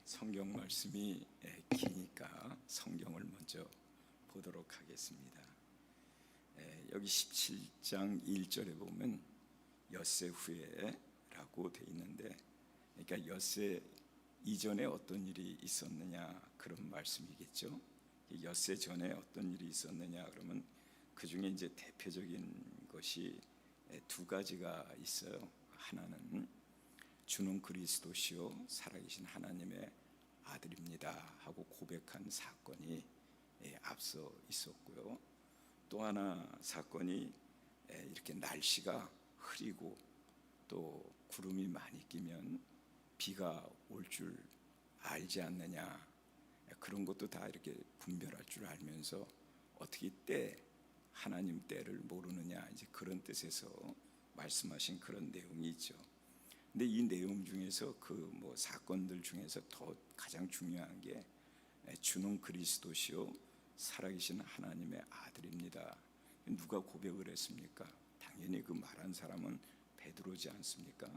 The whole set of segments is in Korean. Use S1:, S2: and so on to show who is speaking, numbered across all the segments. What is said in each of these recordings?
S1: 성경 말씀이 기니까 성경을 먼저 보도록 하겠습니다. 여기 17장 1절에 보면 엿새 후에라고 돼 있는데, 그러니까 엿새 이전에 어떤 일이 있었느냐 그런 말씀이겠죠. 엿새 전에 어떤 일이 있었느냐 그러면 그 중에 이제 대표적인 것이 두 가지가 있어요. 하나는 주는 그리스도시요 살아계신 하나님의 아들입니다 하고 고백한 사건이 앞서 있었고요. 또 하나 사건이 이렇게 날씨가 흐리고 또 구름이 많이 끼면 비가 올 줄 알지 않느냐, 그런 것도 다 이렇게 분별할 줄 알면서 어떻게 하나님 때를 모르느냐, 이제 그런 뜻에서 말씀하신 그런 내용이 있죠. 근데 이 내용 중에서 그 사건들 중에서 더 가장 중요한 게 주는 그리스도시요 살아계신 하나님의 아들입니다. 누가 고백을 했습니까? 당연히 그 말한 사람은 베드로지 않습니까?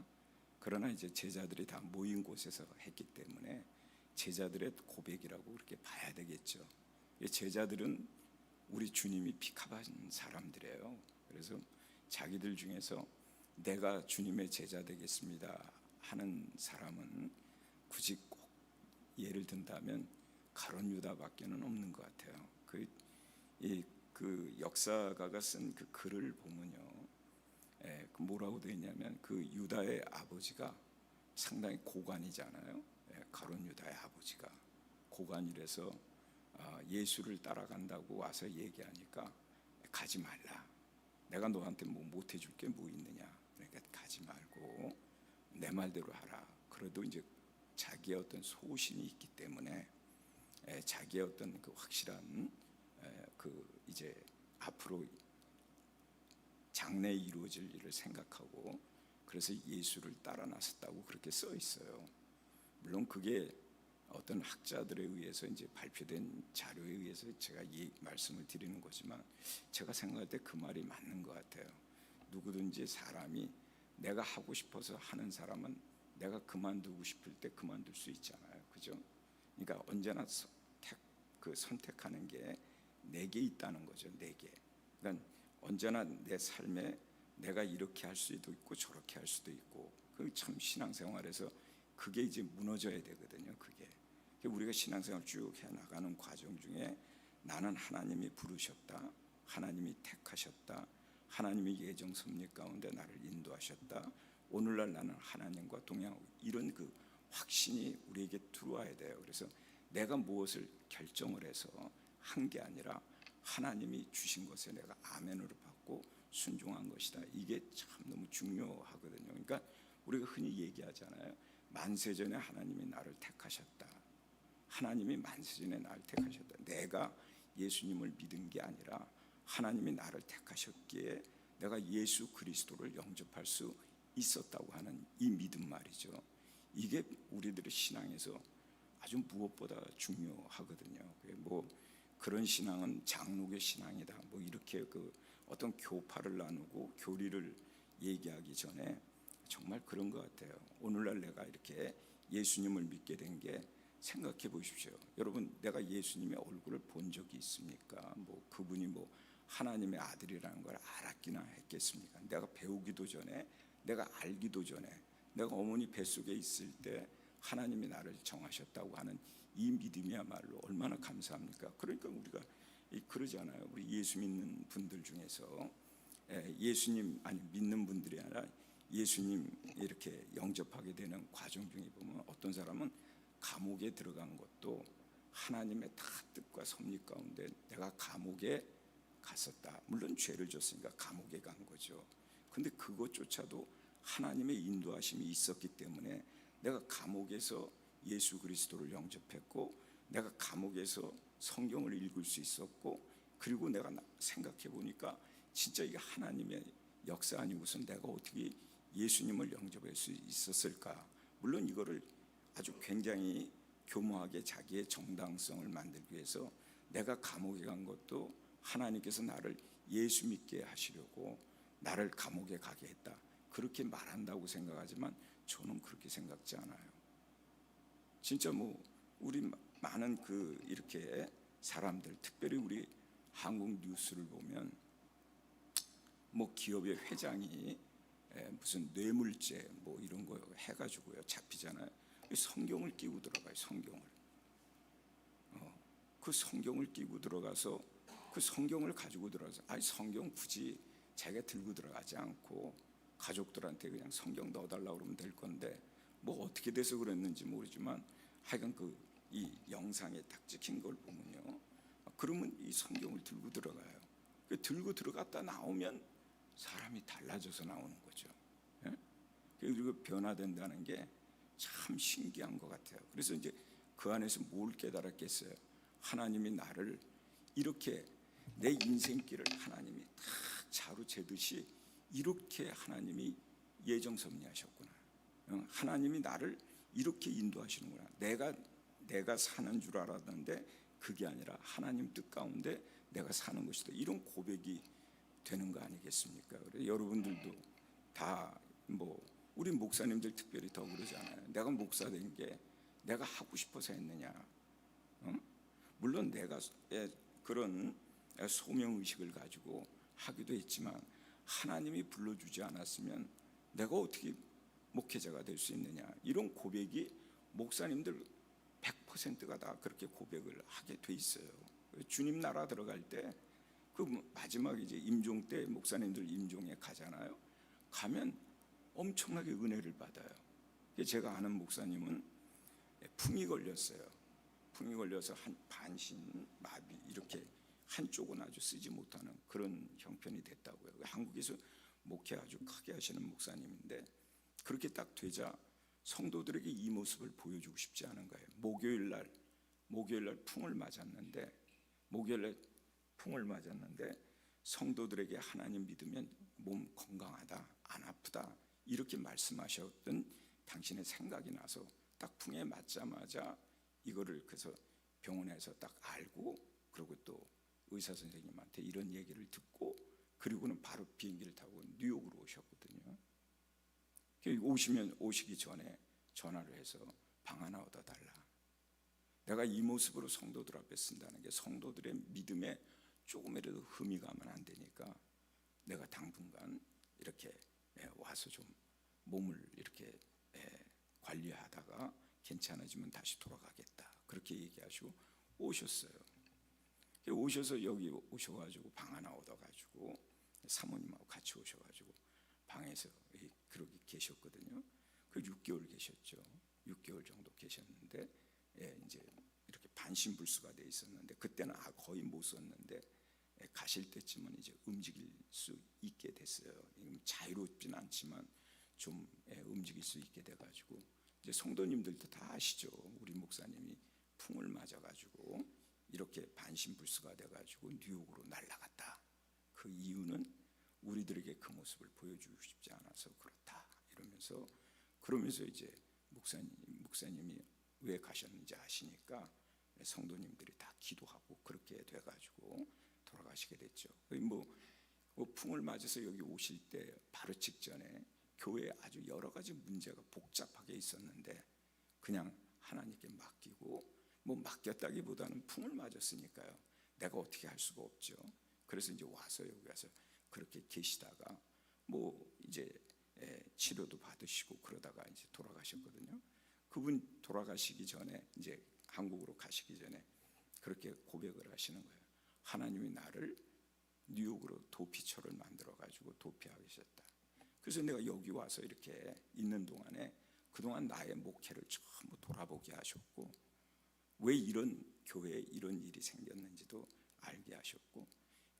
S1: 그러나 이제 제자들이 다 모인 곳에서 했기 때문에 제자들의 고백이라고 그렇게 봐야 되겠죠. 제자들은 우리 주님이 픽업한 사람들이에요. 그래서 자기들 중에서 내가 주님의 제자 되겠습니다 하는 사람은 굳이 꼭 예를 든다면 가룟 유다밖에는 없는 것 같아요. 그 역사가가 쓴 그 글을 보면요, 뭐라고 되어 있냐면 그 유다의 아버지가 상당히 고관이잖아요. 가룟 유다의 아버지가 고관이라서 예수를 따라간다고 와서 얘기하니까 가지 말라. 내가 너한테 뭐 못 해줄 게 뭐 있느냐. 그러니까 가지 말고 내 말대로 하라. 그래도 이제 자기의 어떤 소신이 있기 때문에 자기의 어떤 그 확실한 그 이제 앞으로 장래에 이루어질 일을 생각하고 그래서 예수를 따라 나섰다고 그렇게 써 있어요. 물론 그게 어떤 학자들에 의해서 이제 발표된 자료에 의해서 제가 이 말씀을 드리는 거지만 제가 생각할 때 그 말이 맞는 것 같아요. 누구든지 사람이 내가 하고 싶어서 하는 사람은 내가 그만두고 싶을 때 그만둘 수 있잖아요. 그죠? 그러니까 언제나 선택하는 게 내게 있다는 거죠. 내게. 그러니까 언제나 내 삶에 내가 이렇게 할 수도 있고 저렇게 할 수도 있고, 그 참 신앙생활에서 그게 이제 무너져야 되거든요. 그게 우리가 신앙생활 쭉 해나가는 과정 중에 나는 하나님이 부르셨다, 하나님이 택하셨다, 하나님이 예정 섭리 가운데 나를 인도하셨다, 오늘날 나는 하나님과 동행하고, 이런 그 확신이 우리에게 들어와야 돼요. 그래서 내가 무엇을 결정을 해서 한 게 아니라 하나님이 주신 것에 내가 아멘으로 받고 순종한 것이다. 이게 참 너무 중요하거든요. 그러니까 우리가 흔히 얘기하잖아요. 만세전에 하나님이 나를 택하셨다. 하나님이 만세전에 나를 택하셨다. 내가 예수님을 믿은 게 아니라 하나님이 나를 택하셨기에 내가 예수 그리스도를 영접할 수 있었다고 하는 이 믿음 말이죠. 이게 우리들의 신앙에서 아주 무엇보다 중요하거든요. 그런 신앙은 장로교 신앙이다, 이렇게 그 어떤 교파를 나누고 교리를 얘기하기 전에 정말 그런 것 같아요. 오늘날 내가 이렇게 예수님을 믿게 된 게, 생각해 보십시오. 여러분, 내가 예수님의 얼굴을 본 적이 있습니까? 그분이 하나님의 아들이라는 걸 알았기나 했겠습니까? 내가 배우기도 전에, 내가 알기도 전에, 내가 어머니 뱃속에 있을 때 하나님이 나를 정하셨다고 하는 이 믿음이야말로 얼마나 감사합니까? 그러니까 우리가 그러잖아요. 우리 예수 믿는 분들 중에서 예수님 믿는 분들이 아니라 예수님 이렇게 영접하게 되는 과정 중에 보면 어떤 사람은 감옥에 들어간 것도 하나님의 다 뜻과 섭리 가운데 내가 감옥에 갔었다. 물론 죄를 졌으니까 감옥에 간 거죠. 근데 그것조차도 하나님의 인도하심이 있었기 때문에 내가 감옥에서 예수 그리스도를 영접했고, 내가 감옥에서 성경을 읽을 수 있었고, 그리고 내가 생각해 보니까 진짜 이게 하나님의 역사 아니고선 내가 어떻게 예수님을 영접할 수 있었을까. 물론 이거를 아주 굉장히 교모하게 자기의 정당성을 만들기 위해서 내가 감옥에 간 것도 하나님께서 나를 예수 믿게 하시려고 나를 감옥에 가게 했다, 그렇게 말한다고 생각하지만 저는 그렇게 생각지 않아요. 진짜 뭐 우리 많은 그 이렇게 사람들, 특별히 우리 한국 뉴스를 보면 뭐 기업의 회장이 무슨 뇌물죄 뭐 이런 거 해가지고요 잡히잖아요. 성경을 끼고 들어가요. 성경을. 그 성경을 끼고 들어가서 그 성경을 가지고 들어가서 아니 성경 굳이 자기가 들고 들어가지 않고 가족들한테 그냥 성경 넣어달라고 그러면 될 건데 뭐 어떻게 돼서 그랬는지 모르지만 하여간 그 이 영상에 딱 찍힌 걸 보면요, 그러면 이 성경을 들고 들어가요. 들고 들어갔다 나오면 사람이 달라져서 나오는 거죠. 그리고 변화된다는 게 참 신기한 것 같아요. 그래서 이제 그 안에서 뭘 깨달았겠어요? 하나님이 나를 이렇게 내 인생길을 하나님이 딱 자루 재듯이 이렇게 하나님이 예정섭리하셨구나. 하나님이 나를 이렇게 인도하시는구나. 내가 사는 줄 알았는데 그게 아니라 하나님 뜻 가운데 내가 사는 것이다. 이런 고백이 되는 거 아니겠습니까? 그래서 여러분들도 다 뭐 우리 목사님들 특별히 더 그러잖아요. 내가 목사 된 게 내가 하고 싶어서 했느냐? 물론 내가 그런 소명의식을 가지고 하기도 했지만 하나님이 불러주지 않았으면 내가 어떻게 목회자가 될 수 있느냐? 이런 고백이 목사님들 100%가 다 그렇게 고백을 하게 돼 있어요. 주님 나라 들어갈 때 그 마지막 이제 임종 때 목사님들 임종에 가잖아요. 가면 엄청나게 은혜를 받아요. 제가 아는 목사님은 풍이 걸렸어요. 풍이 걸려서 한 반신 마비 이렇게 한쪽은 아주 쓰지 못하는 그런 형편이 됐다고요. 한국에서 목회 아주 크게 하시는 목사님인데 그렇게 딱 되자 성도들에게 이 모습을 보여주고 싶지 않은 거예요. 목요일 날 풍을 맞았는데 성도들에게 하나님 믿으면 몸 건강하다, 안 아프다 이렇게 말씀하셨던 당신의 생각이 나서 딱 풍에 맞자마자 이거를 그래서 병원에서 딱 알고 그리고 또 의사 선생님한테 이런 얘기를 듣고 그리고는 바로 비행기를 타고 뉴욕으로 오셨거든요. 오시기 전에 전화를 해서 방 하나 얻어달라. 내가 이 모습으로 성도들 앞에 쓴다는 게 성도들의 믿음에 조금이라도 흠이 가면 안 되니까 내가 당분간 이렇게 와서 좀 몸을 이렇게 관리하다가 괜찮아지면 다시 돌아가겠다. 그렇게 얘기하시고 오셨어요. 오셔서 여기 오셔가지고 방 하나 얻어가지고 사모님하고 같이 오셔가지고 방에서 그렇게 계셨거든요. 그 6개월 계셨죠. 6개월 정도 계셨는데 이제 이렇게 반신불수가 돼 있었는데 그때는 거의 못 썼는데 가실 때쯤은 이제 움직일 수 있게 됐어요. 자유롭진 않지만 좀 움직일 수 있게 돼가지고 이제 성도님들도 다 아시죠. 우리 목사님이 풍을 맞아가지고 이렇게 반신불수가 돼가지고 뉴욕으로 날아갔다. 그 이유는 우리들에게 그 모습을 보여주고 싶지 않아서 그렇다. 그러면서 이제 목사님이 왜 가셨는지 아시니까 성도님들이 다 기도하고 그렇게 돼가지고 돌아가시게 됐죠. 풍을 맞아서 여기 오실 때 바로 직전에 교회에 아주 여러 가지 문제가 복잡하게 있었는데 그냥 하나님께 맡기고 맡겼다기보다는 풍을 맞았으니까요. 내가 어떻게 할 수가 없죠. 그래서 이제 여기 와서 그렇게 계시다가 이제 치료도 받으시고 그러다가 이제 돌아가셨거든요. 그분 돌아가시기 전에 이제 한국으로 가시기 전에 그렇게 고백을 하시는 거예요. 하나님이 나를 뉴욕으로 도피처를 만들어 가지고 도피하게 하셨다. 그래서 내가 여기 와서 이렇게 있는 동안에 그동안 나의 목회를 전부 돌아보게 하셨고 왜 이런 교회에 이런 일이 생겼는지도 알게 하셨고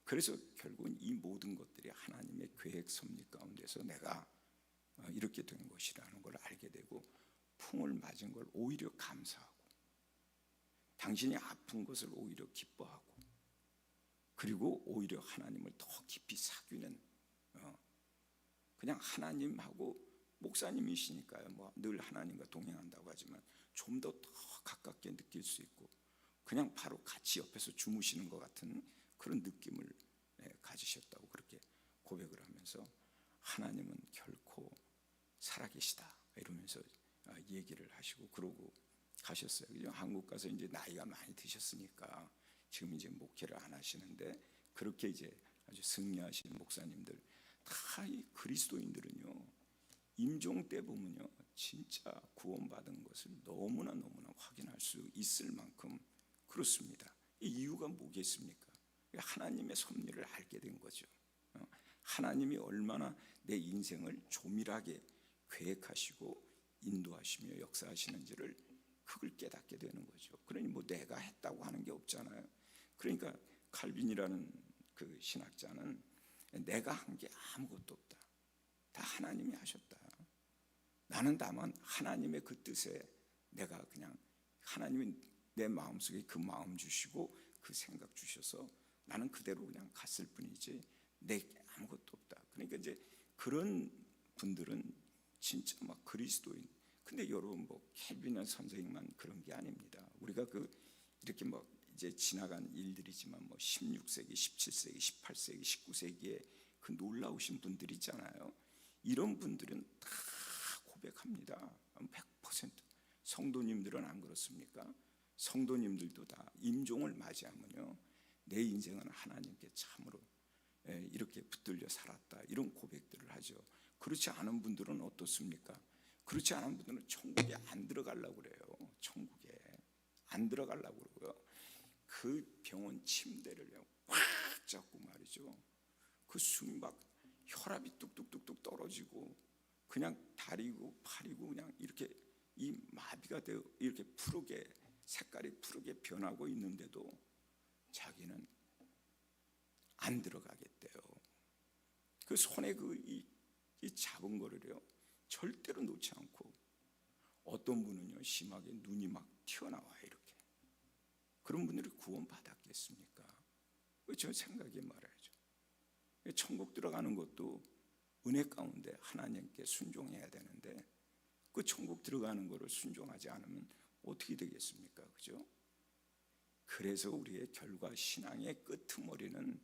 S1: 그래서 결국은 이 모든 것들이 하나님의 계획 섭리 가운데서 내가 이렇게 된 것이라는 걸 알게 되고 풍을 맞은 걸 오히려 감사하고 당신이 아픈 것을 오히려 기뻐하고 그리고 오히려 하나님을 더 깊이 사귀는 그냥 하나님하고 목사님이시니까요. 늘 하나님과 동행한다고 하지만 좀 더 가깝게 느낄 수 있고 그냥 바로 같이 옆에서 주무시는 것 같은 그런 느낌을 가지셨다고 그렇게 고백을 하면서 하나님은 결코 살아계시다 이러면서 얘기를 하시고 그러고 하셨어요. 그죠? 한국 가서 이제 나이가 많이 드셨으니까 지금 이제 목회를 안 하시는데, 그렇게 이제 아주 승리하신 목사님들, 다 이 그리스도인들은요, 임종 때 보면요, 진짜 구원받은 것을 너무나 확인할 수 있을 만큼 그렇습니다. 이 이유가 뭐겠습니까? 하나님의 섭리를 알게 된 거죠. 하나님이 얼마나 내 인생을 조밀하게 계획하시고 인도하시며 역사하시는지를 그걸 깨닫게 되는 거죠. 그러니 뭐 내가 했다고 하는 게 없잖아요. 그러니까 칼빈이라는 그 신학자는 내가 한 게 아무것도 없다, 다 하나님이 하셨다. 나는 다만 하나님의 그 뜻에 내가 그냥, 하나님이 내 마음속에 그 마음 주시고 그 생각 주셔서 나는 그대로 그냥 갔을 뿐이지 내 아무것도 없다. 그러니까 이제 그런 분들은 진짜 막 그리스도인. 근데 여러분, 뭐 켈빈 선생님만 그런 게 아닙니다. 우리가 그 이렇게 뭐 이제 지나간 일들이지만 뭐 16세기, 17세기, 18세기, 19세기에 그 놀라우신 분들 있잖아요. 이런 분들은 다 고백합니다. 100%. 성도님들은 안 그렇습니까? 성도님들도 다 임종을 맞이하면요, 내 인생은 하나님께 참으로 이렇게 붙들려 살았다, 이런 고백들을 하죠. 그렇지 않은 분들은 어떻습니까? 그렇지 않은 분들은 천국에 안 들어가려고 그래요. 천국에 안 들어가려고 그러고요, 그 병원 침대를 확 잡고 말이죠, 그 숨이 막 혈압이 뚝뚝뚝뚝 떨어지고 그냥 다리고 팔이고 그냥 이렇게 이 마비가 되어 이렇게 푸르게, 색깔이 푸르게 변하고 있는데도 자기는 안 들어가겠대요. 그 손에 이 잡은 거를요 절대로 놓지 않고, 어떤 분은요 심하게 눈이 막 튀어나와요. 이렇게 그런 분들이 구원 받았겠습니까? 저 생각에 말해야죠. 천국 들어가는 것도 은혜 가운데 하나님께 순종해야 되는데, 그 천국 들어가는 거를 순종하지 않으면 어떻게 되겠습니까? 그죠? 그래서 우리의 결과 신앙의 끄트머리는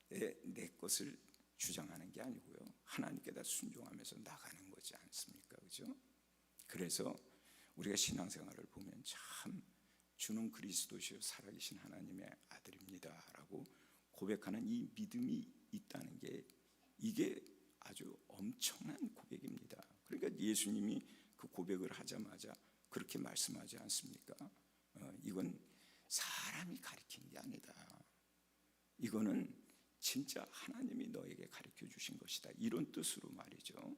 S1: 내 것을 주장하는 게 아니고요, 하나님께 다 순종하면서 나가는 거지 않습니까? 그죠? 그래서 우리가 신앙생활을 보면 참 주는 그리스도시요 살아계신 하나님의 아들입니다 라고 고백하는 이 믿음이 있다는 게, 이게 아주 엄청난 고백입니다. 그러니까 예수님이 그 고백을 하자마자 그렇게 말씀하지 않습니까? 이건 사람이 가르친 게 아니다, 이거는 진짜 하나님이 너에게 가르쳐 주신 것이다, 이런 뜻으로 말이죠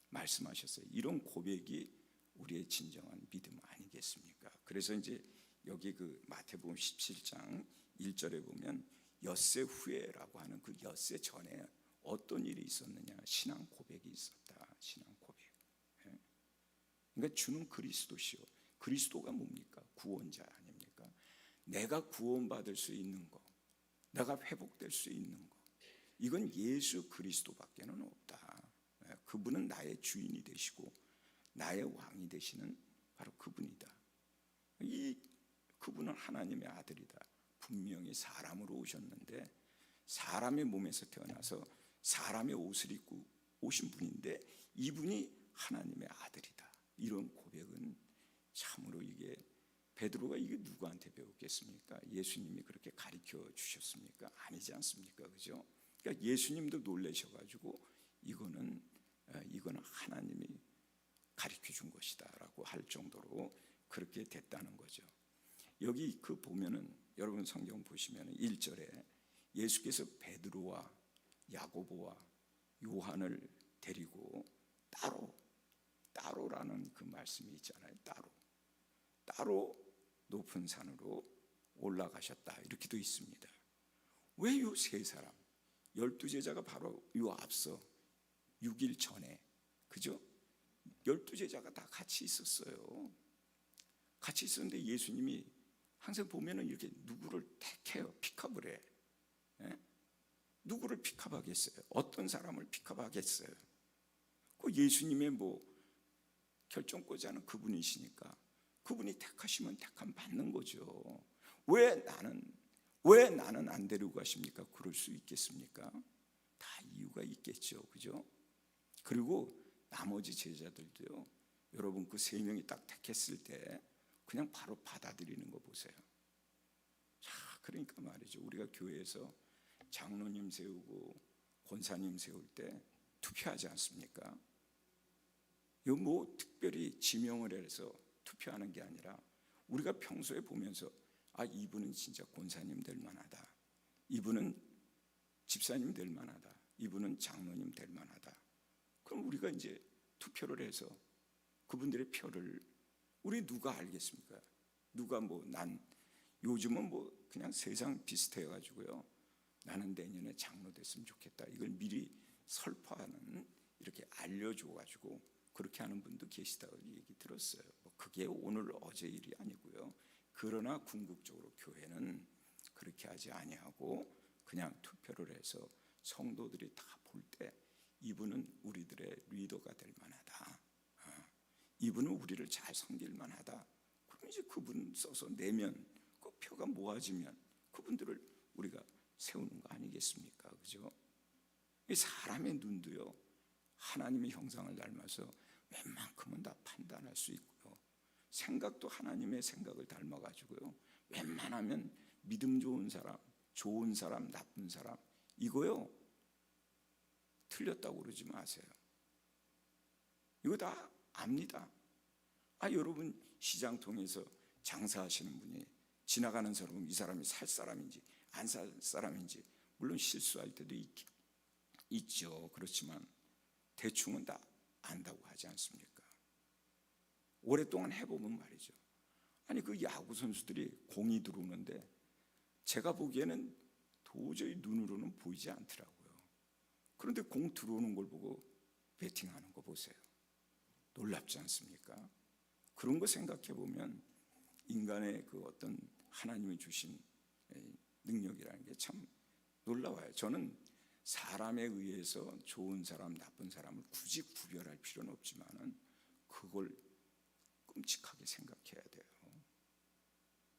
S1: 말씀하셨어요. 이런 고백이 우리의 진정한 믿음 아니겠습니까? 그래서 이제 여기 그 마태복음 17장 1절에 보면 엿새 후에라고 하는 그 엿새 전에 어떤 일이 있었느냐, 신앙 고백이 있었다. 신앙 고백. 그러니까 주는 그리스도시요, 그리스도가 뭡니까? 구원자 아닙니까? 내가 구원받을 수 있는 거, 내가 회복될 수 있는 거, 이건 예수 그리스도밖에는 없다. 그분은 나의 주인이 되시고 나의 왕이 되시는 바로 그분이다. 그분은 하나님의 아들이다. 분명히 사람으로 오셨는데, 사람의 몸에서 태어나서 사람의 옷을 입고 오신 분인데, 이분이 하나님의 아들이다. 이런 고백은 참으로 이게 베드로가 이게 누구한테 배웠겠습니까? 예수님이 그렇게 가르쳐 주셨습니까? 아니지 않습니까? 그죠? 그러니까 예수님도 놀라셔가지고 이거는 하나님이 가르쳐 준 것이다라고 할 정도로 그렇게 됐다는 거죠. 여기 그 보면은, 여러분 성경 보시면은 1절에 예수께서 베드로와 야고보와 요한을 데리고 따로라는 그 말씀이 있잖아요. 따로 높은 산으로 올라가셨다, 이렇게도 있습니다. 왜 이 세 사람, 12제자가 바로 이 앞서 6일 전에, 그죠? 12제자가 다 같이 있었어요. 같이 있었는데 예수님이 항상 보면은 이렇게 누구를 택해요. 픽업을 해. 누구를 픽업하겠어요? 어떤 사람을 픽업하겠어요? 그 예수님의 뭐 결정권자는 그분이시니까 그분이 택하시면 택함 받는 거죠. 왜 나는 안 데리고 가십니까? 그럴 수 있겠습니까? 다 이유가 있겠죠. 그죠? 그리고 나머지 제자들도요, 여러분 그 세 명이 딱 택했을 때 그냥 바로 받아들이는 거 보세요. 자, 그러니까 말이죠. 우리가 교회에서 장로님 세우고 권사님 세울 때 투표하지 않습니까? 이거 뭐 특별히 지명을 해서 투표하는 게 아니라 우리가 평소에 보면서 아, 이분은 진짜 권사님 될 만하다, 이분은 집사님 될 만하다, 이분은 장로님 될 만하다. 그럼 우리가 이제 투표를 해서 그분들의 표를 우리 누가 알겠습니까? 누가 뭐 난 요즘은 뭐 그냥 세상 비슷해 가지고요, 나는 내년에 장로 됐으면 좋겠다, 이걸 미리 설파하는, 이렇게 알려줘 가지고 그렇게 하는 분도 계시다고 얘기 들었어요. 뭐 그게 오늘 어제 일이 아니고요. 그러나 궁극적으로 교회는 그렇게 하지 아니하고 그냥 투표를 해서 성도들이 다 볼 때 이분은 우리들의 리더가 될 만하다, 이분은 우리를 잘 섬길 만하다. 그럼 이제 그분 써서 내면 그 표가 모아지면 그분들을 우리가 세우는 거 아니겠습니까? 그죠? 이 사람의 눈도요, 하나님의 형상을 닮아서 웬만큼은 다 판단할 수 있고요, 생각도 하나님의 생각을 닮아가지고요, 웬만하면 믿음 좋은 사람, 나쁜 사람, 이거요 틀렸다고 그러지 마세요. 이거 다 압니다. 아, 여러분 시장 통해서 장사하시는 분이 지나가는 사람은 이 사람이 살 사람인지 안 살 사람인지, 물론 실수할 때도 있죠. 그렇지만 대충은 다 안다고 하지 않습니까? 오랫동안 해보면 말이죠. 아니 그 야구 선수들이 공이 들어오는데 제가 보기에는 도저히 눈으로는 보이지 않더라고요. 그런데 공 들어오는 걸 보고 배팅하는 거 보세요. 놀랍지 않습니까? 그런 거 생각해 보면 인간의 그 어떤 하나님이 주신 능력이라는 게 참 놀라워요. 저는 사람에 의해서 좋은 사람, 나쁜 사람을 굳이 구별할 필요는 없지만은 그걸 끔찍하게 생각해야 돼요.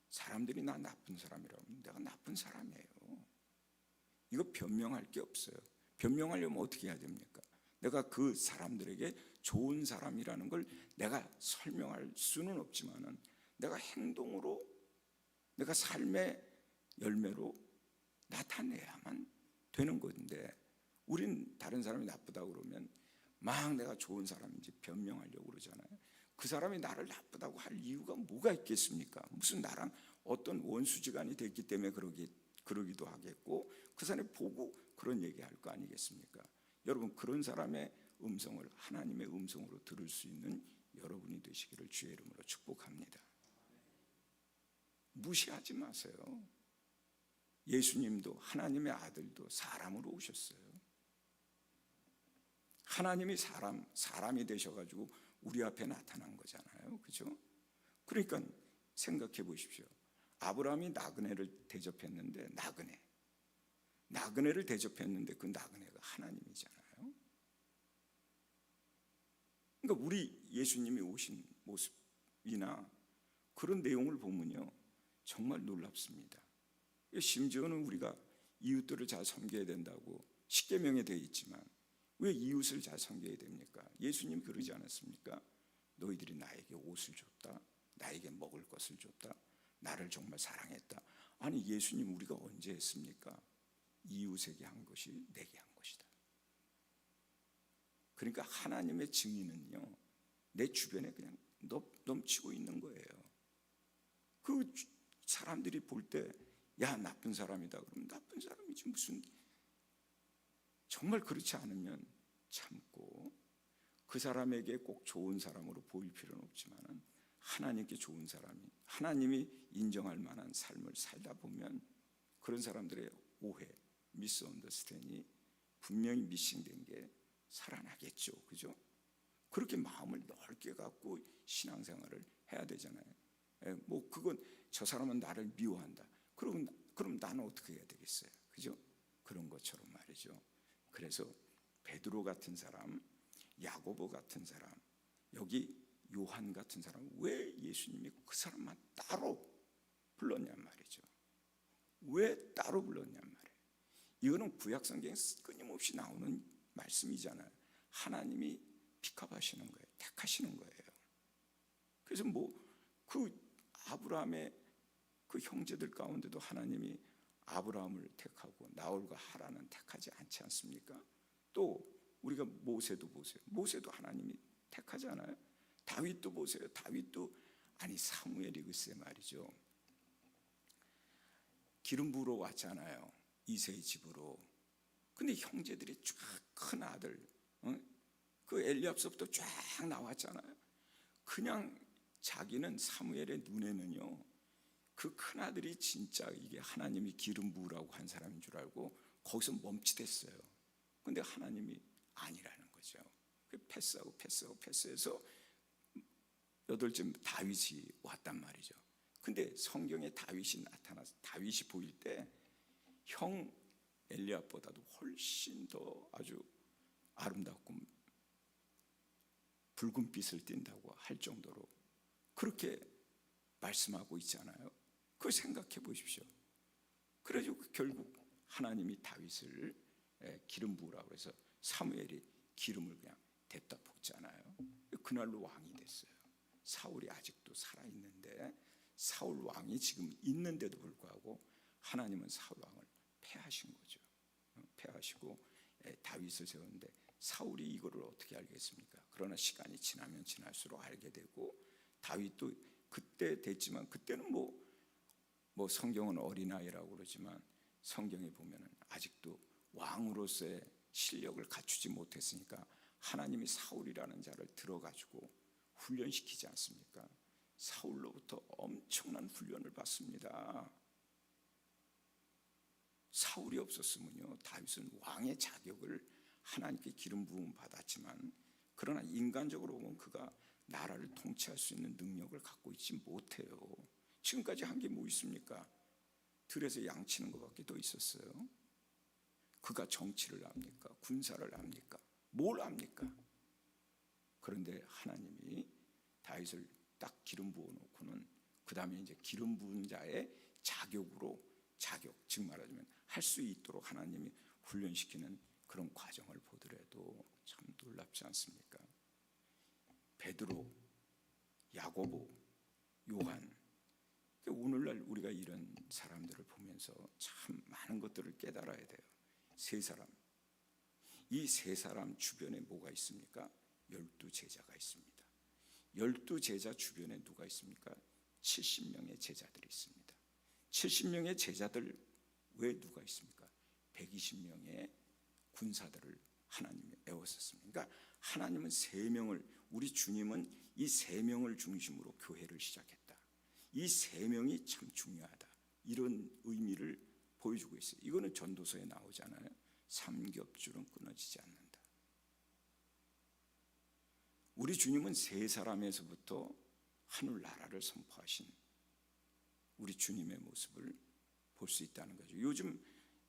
S1: 사람들이 나 나쁜 사람이라면 내가 나쁜 사람이에요. 이거 변명할 게 없어요. 변명하려면 어떻게 해야 됩니까? 내가 그 사람들에게 좋은 사람이라는 걸 내가 설명할 수는 없지만은 내가 행동으로, 내가 삶의 열매로 나타내야만 되는 건데, 우린 다른 사람이 나쁘다고 그러면 막 내가 좋은 사람인지 변명하려고 그러잖아요. 그 사람이 나를 나쁘다고 할 이유가 뭐가 있겠습니까? 무슨 나랑 어떤 원수지간이 됐기 때문에 그러기도 하겠고, 그 사람이 보고 그런 얘기할 거 아니겠습니까? 여러분, 그런 사람의 음성을 하나님의 음성으로 들을 수 있는 여러분이 되시기를 주의 이름으로 축복합니다. 무시하지 마세요. 예수님도, 하나님의 아들도 사람으로 오셨어요. 하나님이 사람이 되셔가지고 우리 앞에 나타난 거잖아요. 그죠? 그러니까 생각해 보십시오. 아브라함이 나그네를 대접했는데, 나그네를 대접했는데 그 나그네가 하나님이잖아요. 그러니까 우리 예수님이 오신 모습이나 그런 내용을 보면요, 정말 놀랍습니다. 심지어는 우리가 이웃들을 잘 섬겨야 된다고 십계명에 되어 있지만 왜 이웃을 잘 섬겨야 됩니까? 예수님 그러지 않았습니까? 너희들이 나에게 옷을 줬다, 나에게 먹을 것을 줬다, 나를 정말 사랑했다. 아니, 예수님 우리가 언제 했습니까? 이웃에게 한 것이 내게 한 것이다. 그러니까 하나님의 증인은요, 내 주변에 그냥 넘치고 있는 거예요. 그 사람들이 볼 때 야, 나쁜 사람이다 그러면 나쁜 사람이지, 무슨, 정말 그렇지 않으면 참고 그 사람에게 꼭 좋은 사람으로 보일 필요는 없지만 하나님께 좋은 사람이, 하나님이 인정할 만한 삶을 살다 보면 그런 사람들의 오해, 미스언더스탠이 분명히 미싱된 게 살아나겠죠. 그죠? 그렇게 마음을 넓게 갖고 신앙생활을 해야 되잖아요. 뭐 그건 저 사람은 나를 미워한다, 그럼 나는 어떻게 해야 되겠어요? 그죠? 그런 것처럼 말이죠. 그래서 베드로 같은 사람, 야고보 같은 사람, 여기 요한 같은 사람, 왜 예수님이 그 사람만 따로 불렀냔 말이죠. 왜 따로 불렀냔 말이에요. 이거는 구약성경에 끊임없이 나오는 말씀이잖아요. 하나님이 픽업하시는 거예요. 택하시는 거예요. 그래서 그 아브라함의 그 형제들 가운데도 하나님이 아브라함을 택하고 나홀과 하란은 택하지 않지 않습니까? 또 우리가 모세도 보세요. 모세도 하나님이 택하지 않아요? 다윗도 보세요. 다윗도 사무엘이 글쎄 말이죠. 기름 부으러 왔잖아요. 이새의 집으로. 근데 형제들이 쫙 큰 아들, 그 엘리압서부터 쫙 나왔잖아요. 그냥 자기는 사무엘의 눈에는요, 그 큰아들이 진짜 이게 하나님이 기름 부으라고 한 사람인 줄 알고 거기서 멈칫했어요. 근데 하나님이 아니라는 거죠. 패스해서 여덟째 다윗이 왔단 말이죠. 근데 성경에 다윗이 나타나서 다윗이 보일 때 형 엘리압보다도 훨씬 더 아주 아름답고 붉은 빛을 띈다고 할 정도로 그렇게 말씀하고 있잖아요. 그걸 생각해 보십시오. 그래서 결국 하나님이 다윗을 기름 부으라고 해서 사무엘이 기름을 그냥 댔다 붓잖아요. 그날로 왕이 됐어요. 사울이 아직도 살아있는데, 사울 왕이 지금 있는데도 불구하고 하나님은 사울 왕을 패하신 거죠. 패하시고 다윗을 세웠는데 사울이 이거를 어떻게 알겠습니까? 그러나 시간이 지나면 지날수록 알게 되고, 다윗도 그때 됐지만 그때는 뭐 성경은 어린아이라고 그러지만 성경에 보면은 아직도 왕으로서의 실력을 갖추지 못했으니까 하나님이 사울이라는 자를 들어가지고 훈련시키지 않습니까? 사울로부터 엄청난 훈련을 받습니다. 사울이 없었으면요, 다윗은 왕의 자격을 하나님께 기름 부음 받았지만, 그러나 인간적으로 보면 그가 나라를 통치할 수 있는 능력을 갖고 있지 못해요. 지금까지 한 게 뭐 있습니까? 들에서 양치는 것밖에 더 있었어요. 그가 정치를 합니까? 군사를 합니까? 뭘 합니까? 그런데 하나님이 다윗을 딱 기름 부어 놓고는 그 다음에 이제 기름 부은 자의 자격, 즉 말하자면 할 수 있도록 하나님이 훈련시키는 그런 과정을 보더라도 참 놀랍지 않습니까? 베드로, 야고보, 요한, 오늘날 우리가 이런 사람들을 보면서 참 많은 것들을 깨달아야 돼요. 세 사람, 이 세 사람 주변에 뭐가 있습니까? 12제자가 있습니다. 12제자 주변에 누가 있습니까? 70명의 제자들이 있습니다. 70명의 제자들 외에 누가 있습니까? 120명의 군사들을 하나님이 애웠었습니다. 그러니까 하나님은 세 명을, 우리 주님은 이 세 명을 중심으로 교회를 시작했다. 이 세 명이 참 중요하다. 이런 의미를 보여주고 있어요. 이거는 전도서에 나오잖아요. 삼겹줄은 끊어지지 않는다. 우리 주님은 세 사람에서부터 하늘나라를 선포하신 우리 주님의 모습을 볼 수 있다는 거죠. 요즘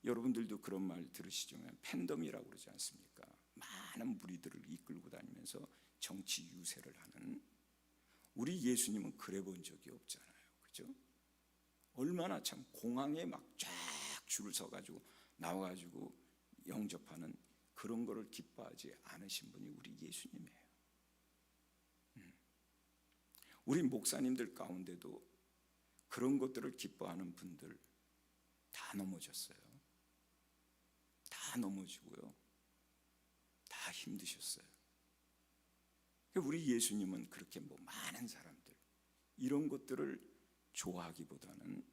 S1: 여러분들도 그런 말 들으시지만 팬덤이라고 그러지 않습니까? 많은 무리들을 이끌고 다니면서 정치 유세를 하는, 우리 예수님은 그래 본 적이 없잖아요. 그죠? 얼마나 참 공항에 막 쫙 줄을 서가지고 나와가지고 영접하는 그런 거를 기뻐하지 않으신 분이 우리 예수님이에요. 우리 목사님들 가운데도 그런 것들을 기뻐하는 분들 다 넘어졌어요. 다 넘어지고요, 다 힘드셨어요. 우리 예수님은 그렇게 많은 사람들 이런 것들을 좋아하기보다는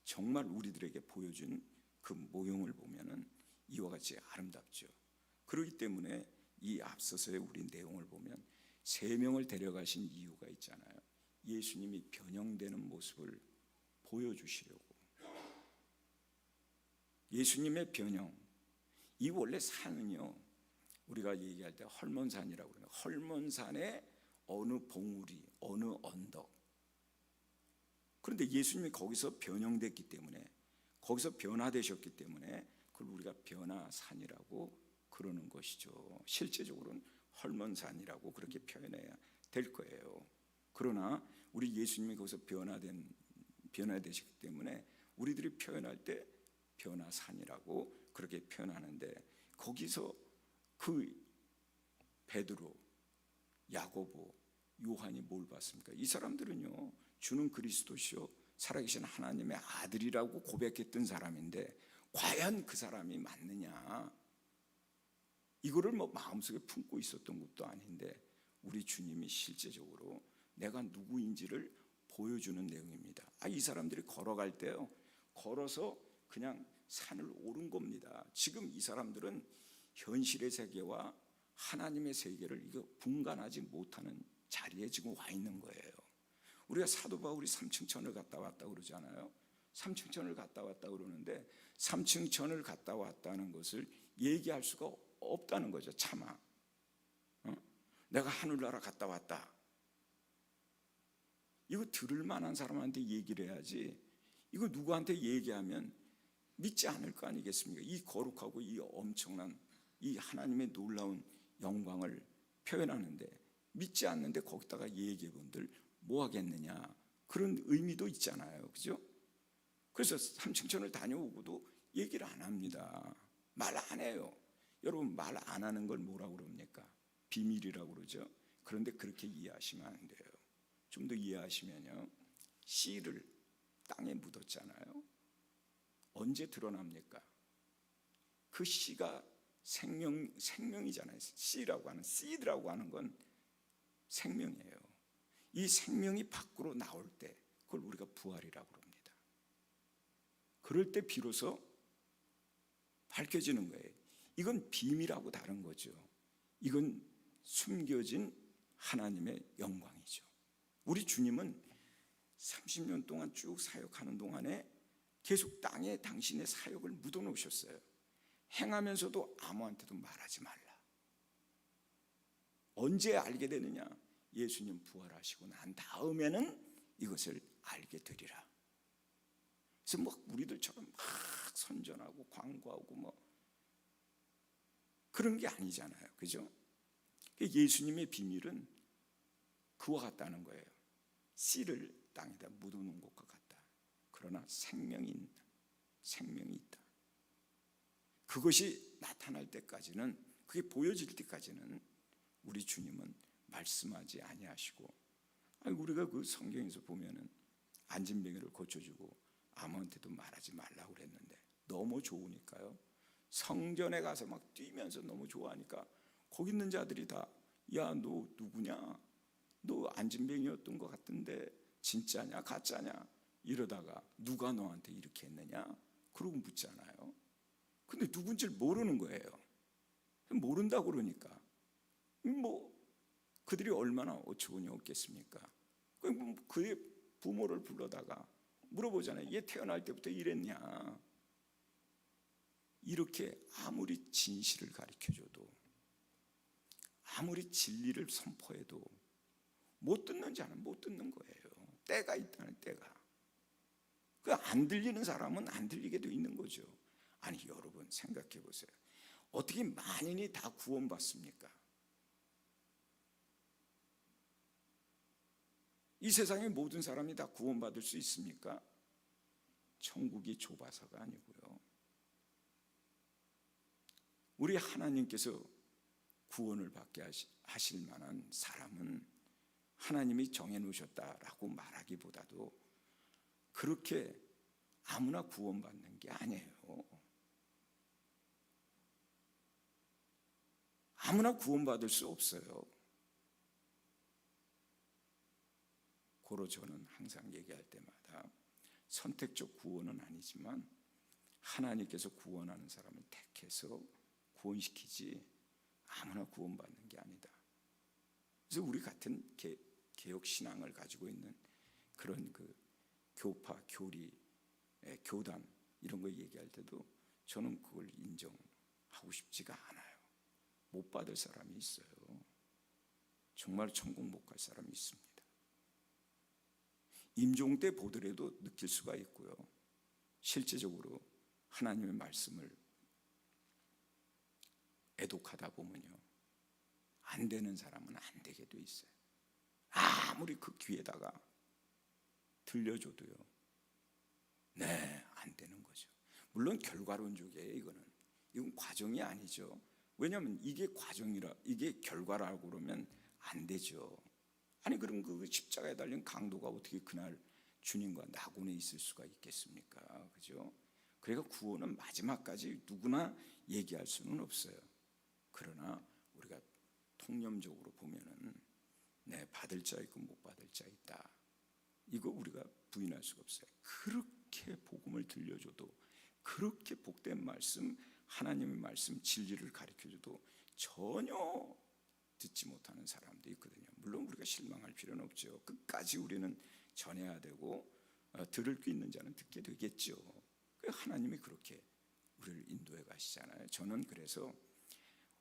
S1: 정말 우리들에게 보여준 그 모형을 보면은 이와 같이 아름답죠. 그렇기 때문에 이 앞서서의 우리 내용을 보면 세 명을 데려가신 이유가 있잖아요. 예수님이 변형되는 모습을 보여주시려고. 예수님의 변형, 이 원래 산은요, 우리가 얘기할 때 헐몬산이라고 그래요. 헐몬산의 어느 봉우리, 어느 언덕. 그런데 예수님이 거기서 변형됐기 때문에, 거기서 변화되셨기 때문에 그걸 우리가 변화산이라고 그러는 것이죠. 실제적으로는 헐몬산이라고 그렇게 표현해야 될 거예요. 그러나 우리 예수님이 거기서 변화되셨기 때문에 우리들이 표현할 때 변화산이라고 그렇게 표현하는데, 거기서 그 베드로, 야고보, 요한이 뭘 봤습니까? 이 사람들은요, 주는 그리스도시요 살아계신 하나님의 아들이라고 고백했던 사람인데 과연 그 사람이 맞느냐? 이거를 뭐 마음속에 품고 있었던 것도 아닌데 우리 주님이 실제적으로 내가 누구인지를 보여주는 내용입니다. 이 사람들이 걸어갈 때요, 걸어서 그냥 산을 오른 겁니다. 지금 이 사람들은 현실의 세계와 하나님의 세계를 이거 분간하지 못하는 자리에 지금 와 있는 거예요. 우리가 사도 바울이 삼층천을 갔다 왔다 그러잖아요. 삼층천을 갔다 왔다 그러는데 삼층천을 갔다 왔다는 것을 얘기할 수가 없다는 거죠. 차마 내가 하늘나라 갔다 왔다, 이거 들을 만한 사람한테 얘기를 해야지. 이거 누구한테 얘기하면 믿지 않을 거 아니겠습니까? 이 거룩하고 이 엄청난 이 하나님의 놀라운 영광을 표현하는데 믿지 않는데 거기다가 얘기해본들 뭐 하겠느냐, 그런 의미도 있잖아요. 그죠? 그래서 삼층천을 다녀오고도 얘기를 안 합니다. 말 안 해요. 여러분, 말 안 하는 걸 뭐라고 그럽니까? 비밀이라고 그러죠. 그런데 그렇게 이해하시면 안 돼요. 좀 더 이해하시면요, 씨를 땅에 묻었잖아요. 언제 드러납니까? 그 씨가 생명이잖아요. 씨라고 하는, 씨드라고 하는 건 생명이에요. 이 생명이 밖으로 나올 때 그걸 우리가 부활이라고 합니다. 그럴 때 비로소 밝혀지는 거예요. 이건 비밀하고 다른 거죠. 이건 숨겨진 하나님의 영광이죠. 우리 주님은 30년 동안 쭉 사역하는 동안에 계속 땅에 당신의 사역을 묻어놓으셨어요. 행하면서도 아무한테도 말하지 말라. 언제 알게 되느냐? 예수님 부활하시고 난 다음에는 이것을 알게 되리라. 그래서 뭐 우리들처럼 막 선전하고 광고하고 뭐 그런 게 아니잖아요. 그죠? 예수님의 비밀은 그와 같다는 거예요. 씨를 땅에다 묻어놓은 것과 같다. 그러나 생명이 있다. 그것이 나타날 때까지는, 그게 보여질 때까지는 우리 주님은 말씀하지 아니하시고, 우리가 그 성경에서 보면은 안진뱅이를 고쳐주고 아무한테도 말하지 말라고 그랬는데 너무 좋으니까요, 성전에 가서 막 뛰면서 너무 좋아하니까 거기 있는 자들이 다, 야, 너 누구냐? 너 안진뱅이였던 것 같은데 진짜냐 가짜냐? 이러다가 누가 너한테 이렇게 했느냐? 그러고 묻잖아요. 근데 누군지를 모르는 거예요. 모른다고 그러니까 뭐 그들이 얼마나 어처구니 없겠습니까? 그의 부모를 불러다가 물어보잖아요. 얘 태어날 때부터 이랬냐? 이렇게 아무리 진실을 가르쳐줘도, 아무리 진리를 선포해도 못 듣는 자는 못 듣는 거예요. 때가 있다는 때가. 그 안 들리는 사람은 안 들리게 돼 있는 거죠. 아니, 여러분 생각해 보세요. 어떻게 만인이 다 구원받습니까? 이 세상의 모든 사람이 다 구원받을 수 있습니까? 천국이 좁아서가 아니고요, 우리 하나님께서 구원을 받게 하실 만한 사람은 하나님이 정해놓으셨다라고 말하기보다도 그렇게 아무나 구원받는 게 아니에요. 아무나 구원받을 수 없어요. 고로 저는 항상 얘기할 때마다 선택적 구원은 아니지만 하나님께서 구원하는 사람을 택해서 구원시키지 아무나 구원받는 게 아니다. 그래서 우리 같은 개혁 신앙을 가지고 있는 그런 그 교파, 교리, 교단 이런 거 얘기할 때도 저는 그걸 인정하고 싶지가 않아요. 못 받을 사람이 있어요. 정말 천국 못 갈 사람이 있습니다. 임종 때 보더라도 느낄 수가 있고요, 실제적으로 하나님의 말씀을 애독하다 보면요, 안 되는 사람은 안 되게 돼 있어요. 아무리 그 귀에다가 들려줘도요, 네, 안 되는 거죠. 물론 결과론적이에요. 이건 과정이 아니죠. 왜냐하면 이게 과정이라, 이게 결과라고 그러면 안 되죠. 아니 그럼 그 십자가에 달린 강도가 어떻게 그날 주님과 낙원에 있을 수가 있겠습니까? 그죠? 그러니까 구원은 마지막까지 누구나 얘기할 수는 없어요. 그러나 우리가 통념적으로 보면은 받을 자 있고 못 받을 자 있다. 이거 우리가 부인할 수가 없어요. 그렇게 복음을 들려줘도, 그렇게 복된 말씀, 하나님의 말씀 진리를 가르쳐줘도 전혀 듣지 못하는 사람도 있거든요. 물론 우리가 실망할 필요는 없죠. 끝까지 우리는 전해야 되고 들을 게 있는 자는 듣게 되겠죠. 하나님이 그렇게 우리를 인도해 가시잖아요. 저는 그래서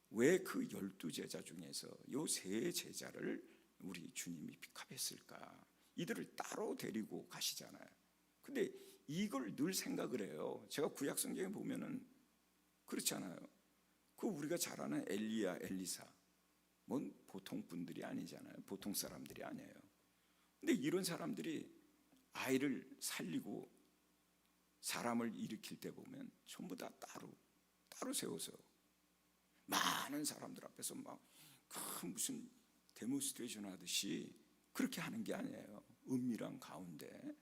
S1: 왜 그 12제자 중에서 요 세 제자를 우리 주님이 픽업했을까? 이들을 따로 데리고 가시잖아요. 근데 이걸 늘 생각을 해요. 제가 구약 성경에 보면은 그렇잖아요. 그 우리가 잘 아는 엘리야, 엘리사, 뭔 보통 분들이 아니잖아요. 보통 사람들이 아니에요. 근데 이런 사람들이 아이를 살리고 사람을 일으킬 때 보면 전부 다 따로 세워서 많은 사람들 앞에서 막 큰 무슨 데모스트레이션 하듯이 그렇게 하는 게 아니에요. 은밀한 가운데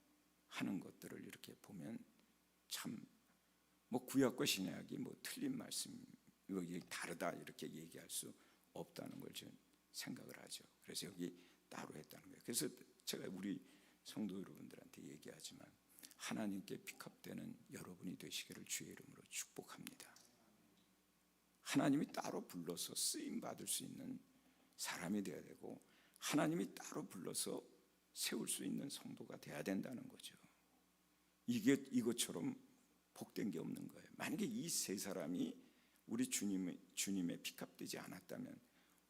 S1: 하는 것들을 이렇게 보면 참 뭐 구약과 신약이 뭐 틀린 말씀, 이거 다르다 이렇게 얘기할 수 없다는 걸 저는 생각을 하죠. 그래서 여기 따로 했다는 거예요. 그래서 제가 우리 성도 여러분들한테 얘기하지만 하나님께 픽업되는 여러분이 되시기를 주의 이름으로 축복합니다. 하나님이 따로 불러서 쓰임 받을 수 있는 사람이 되어야 되고, 하나님이 따로 불러서 세울 수 있는 성도가 돼야 된다는 거죠. 이것처럼 복된 게 없는 거예요. 만약에 이 세 사람이 우리 주님의 픽업되지 않았다면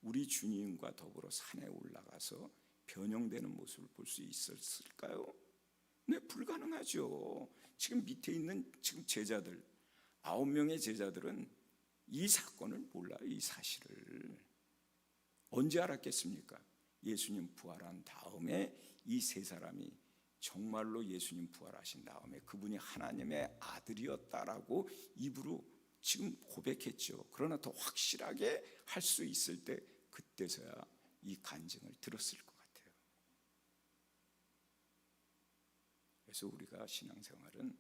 S1: 우리 주님과 더불어 산에 올라가서 변형되는 모습을 볼 수 있었을까요? 네, 불가능하죠. 지금 밑에 있는 지금 제자들 9명의 제자들은 이 사건을 몰라요. 이 사실을 언제 알았겠습니까? 예수님 부활한 다음에 이 세 사람이 정말로 예수님 부활하신 다음에 그분이 하나님의 아들이었다라고 입으로 지금 고백했죠. 그러나 더 확실하게 할 수 있을 때 그때서야 이 간증을 들었을 것 같아요. 그래서 우리가 신앙생활은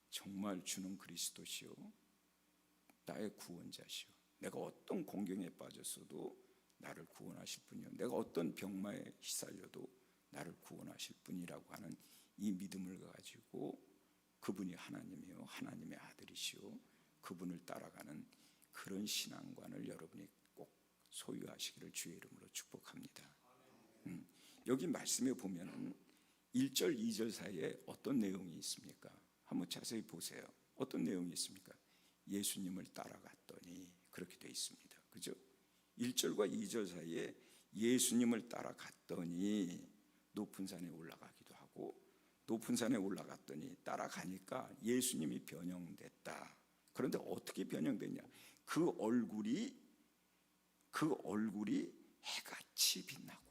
S1: 정말 주는 그리스도시요 나의 구원자시요, 내가 어떤 공경에 빠졌어도 나를 구원하실 분이요, 내가 어떤 병마에 시달려도 나를 구원하실 분이라고 하는 이 믿음을 가지고 그분이 하나님이요 하나님의 아들이시요 그분을 따라가는 그런 신앙관을 여러분이 꼭 소유하시기를 주의 이름으로 축복합니다. 여기 말씀에 보면은 1절 2절 사이에 어떤 내용이 있습니까? 한번 자세히 보세요. 어떤 내용이 있습니까? 예수님을 따라갔더니 그렇게 되어 있습니다. 그죠? 1절과 2절 사이에 예수님을 따라갔더니 높은 산에 올라가기도 하고, 높은 산에 올라갔더니 따라가니까 예수님이 변형됐다. 그런데 어떻게 변형됐냐? 그 얼굴이 해같이 빛나고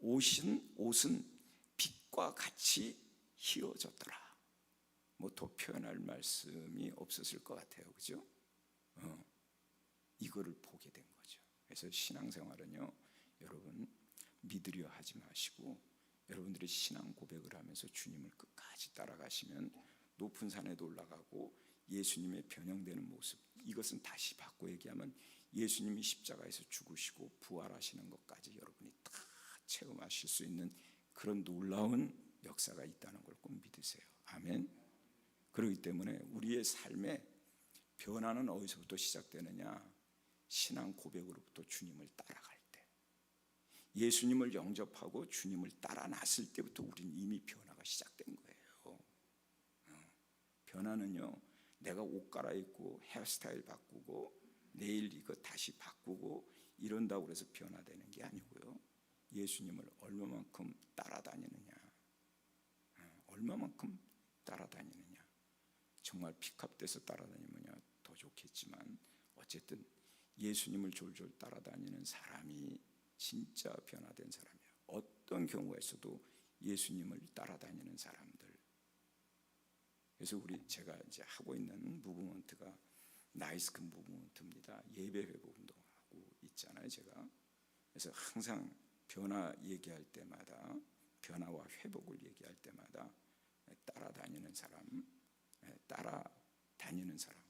S1: 옷은 빛과 같이 희어졌더라. 뭐 더 표현할 말씀이 없었을 것 같아요. 그죠? 이거를 보게 된 거죠. 그래서 신앙생활은요, 여러분 믿으려 하지 마시고 여러분들이 신앙 고백을 하면서 주님을 끝까지 따라가시면 높은 산에도 올라가고 예수님의 변형되는 모습, 이것은 다시 바꿔 얘기하면 예수님이 십자가에서 죽으시고 부활하시는 것까지 여러분이 다 체험하실 수 있는 그런 놀라운 역사가 있다는 걸 꼭 믿으세요. 아멘. 그렇기 때문에 우리의 삶의 변화는 어디서부터 시작되느냐? 신앙 고백으로부터 주님을 따라갈 때, 예수님을 영접하고 주님을 따라 났을 때부터 우리는 이미 변화가 시작된 거예요. 변화는요, 내가 옷 갈아입고 헤어스타일 바꾸고 내일 이거 다시 바꾸고 이런다고 해서 변화되는 게 아니고요, 예수님을 얼마만큼 따라다니느냐, 얼마만큼 따라다니느냐. 정말 픽업돼서 따라다니면 더 좋겠지만 어쨌든 예수님을 졸졸 따라다니는 사람이 진짜 변화된 사람이에요. 어떤 경우에서도 예수님을 따라다니는 사람들. 그래서 제가 이제 하고 있는 무브먼트가 나이스크 무브먼트입니다. 예배 회복운동 하고 있잖아요, 제가. 그래서 항상 변화 얘기할 때마다, 변화와 회복을 얘기할 때마다 따라다니는 사람,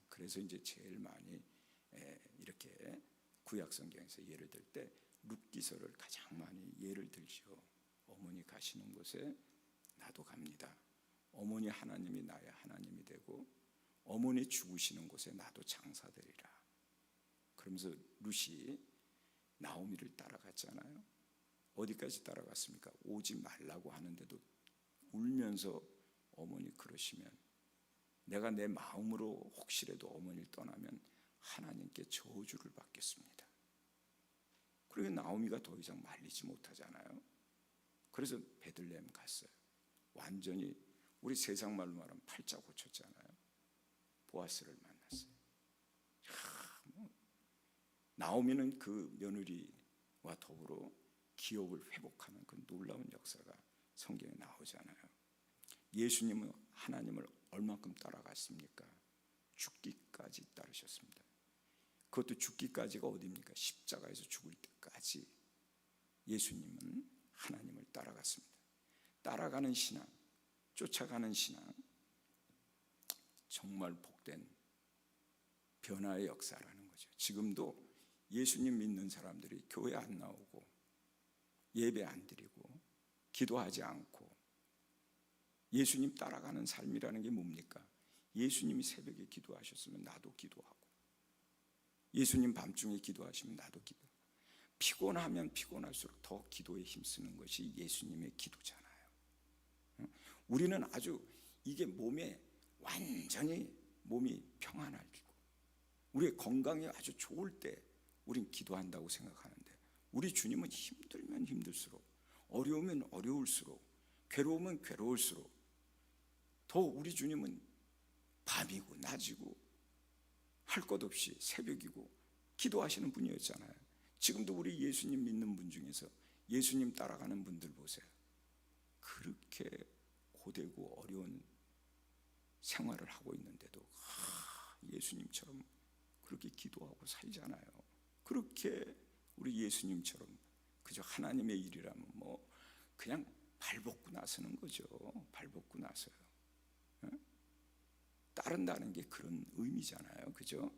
S1: 그래서 이제 제일 많이 이렇게 구약 성경에서 예를 들 때 룻기서를 가장 많이 예를 들죠. 어머니 가시는 곳에 나도 갑니다. 어머니 하나님이 나의 하나님이 되고 어머니 죽으시는 곳에 나도 장사되리라. 그러면서 룻이 나오미를 따라갔잖아요. 어디까지 따라갔습니까? 오지 말라고 하는데도 울면서 어머니 그러시면 내가 내 마음으로 혹시라도 어머니를 떠나면 하나님께 저주를 받겠습니다. 그리고 나오미가 더 이상 말리지 못하잖아요. 그래서 베들레헴 갔어요. 완전히 우리 세상 말로 말하면 팔자 고쳤잖아요. 보아스를 만났어요. 나오미는 그 며느리와 더불어 기업을 회복하는 그 놀라운 역사가 성경에 나오잖아요. 예수님은 하나님을 얼마큼 따라갔습니까? 죽기까지 따르셨습니다. 그것도 죽기까지가 어디입니까? 십자가에서 죽을 때까지 예수님은 하나님을 따라갔습니다. 따라가는 신앙, 쫓아가는 신앙, 정말 복된 변화의 역사라는 거죠. 지금도 예수님 믿는 사람들이 교회 안 나오고 예배 안 드리고 기도하지 않고 예수님 따라가는 삶이라는 게 뭡니까? 예수님이 새벽에 기도하셨으면 나도 기도하고, 예수님 밤중에 기도하시면 나도 기도하고, 피곤하면 피곤할수록 더 기도에 힘쓰는 것이 예수님의 기도잖아요. 우리는 아주 이게 몸에 완전히 몸이 평안하고 우리의 건강이 아주 좋을 때 우린 기도한다고 생각하는데, 우리 주님은 힘들면 힘들수록, 어려우면 어려울수록, 괴로우면 괴로울수록 더 우리 주님은 밤이고 낮이고 할 것 없이 새벽이고 기도하시는 분이었잖아요. 지금도 우리 예수님 믿는 분 중에서 예수님 따라가는 분들 보세요. 그렇게 고되고 어려운 생활을 하고 있는데도 예수님처럼 그렇게 기도하고 살잖아요. 그렇게 우리 예수님처럼 그저 하나님의 일이라면 뭐 그냥 발벗고 나서는 거죠. 발벗고 나서요. 따른다는 게 그런 의미잖아요. 그죠?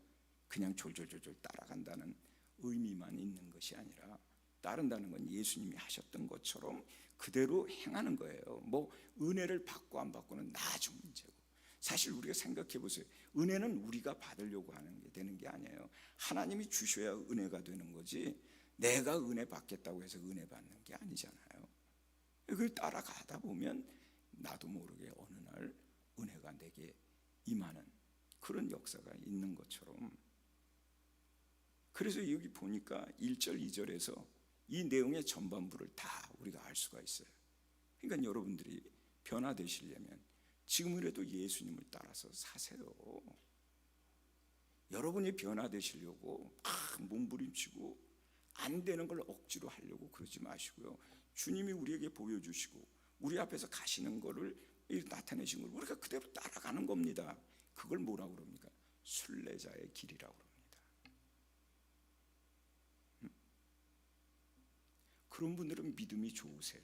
S1: 그냥 졸졸졸졸 따라간다는 의미만 있는 것이 아니라 따른다는 건 예수님이 하셨던 것처럼 그대로 행하는 거예요. 뭐 은혜를 받고 안 받고는 나중 문제고, 사실 우리가 생각해 보세요. 은혜는 우리가 받으려고 하는 게 되는 게 아니에요. 하나님이 주셔야 은혜가 되는 거지 내가 은혜 받겠다고 해서 은혜 받는 게 아니잖아요. 그걸 따라가다 보면 나도 모르게 어느 날 은혜가 내게 임하는 그런 역사가 있는 것처럼, 그래서 여기 보니까 1절 2절에서 이 내용의 전반부를 다 우리가 알 수가 있어요. 그러니까 여러분들이 변화되시려면 지금이라도 예수님을 따라서 사세요. 여러분이 변화되시려고 막 몸부림치고 안 되는 걸 억지로 하려고 그러지 마시고요. 주님이 우리에게 보여주시고 우리 앞에서 가시는 거를 나타내신 걸 우리가 그대로 따라가는 겁니다. 그걸 뭐라고 그럽니까? 순례자의 길이라고 그럽니다. 그런 분들은 믿음이 좋으세요.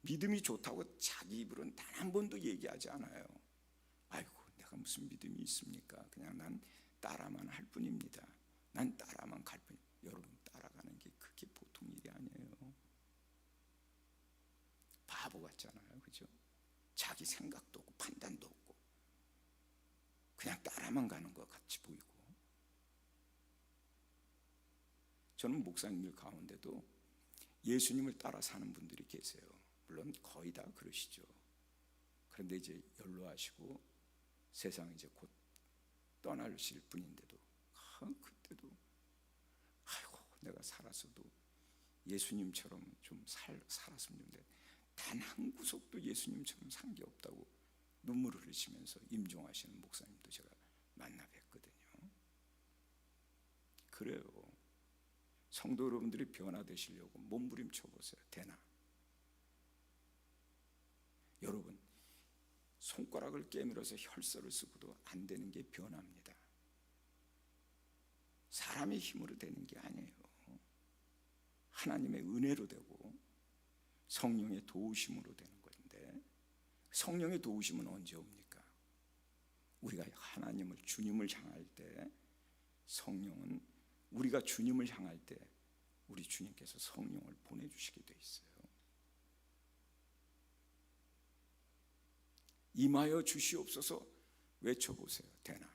S1: 믿음이 좋다고 자기 입으로는 단 한 번도 얘기하지 않아요. 아이고 내가 무슨 믿음이 있습니까? 그냥 난 따라만 할 뿐입니다. 난 따라만 갈 뿐. 여러분 따라가는 게 그게 보통 일이 아니에요. 바보 같잖아요. 그죠? 자기 생각도 없고 판단도 없고 그냥 따라만 가는 것 같이 보이고. 저는 목사님들 가운데도 예수님을 따라 사는 분들이 계세요. 물론 거의 다 그러시죠. 그런데 이제 연로하시고 세상 이제 곧 떠나실 분인데도 그때도 아이고 내가 살았어도 예수님처럼 좀 살았으면 좋은데 단 한 구석도 예수님처럼 산 게 없다고 눈물을 흘리시면서 임종하시는 목사님도 제가 만나 뵀거든요. 그래요. 성도 여러분들이 변화되시려고 몸부림쳐 보세요. 되나? 여러분 손가락을 깨물어서 혈서를 쓰고도 안 되는 게 변화입니다. 사람의 힘으로 되는 게 아니에요. 하나님의 은혜로 되고 성령의 도우심으로 되는 건데, 성령의 도우심은 언제 옵니까? 우리가 하나님을, 주님을 향할 때, 성령은 우리가 주님을 향할 때 우리 주님께서 성령을 보내주시게 돼 있어요. 임하여 주시옵소서 외쳐보세요. 되나?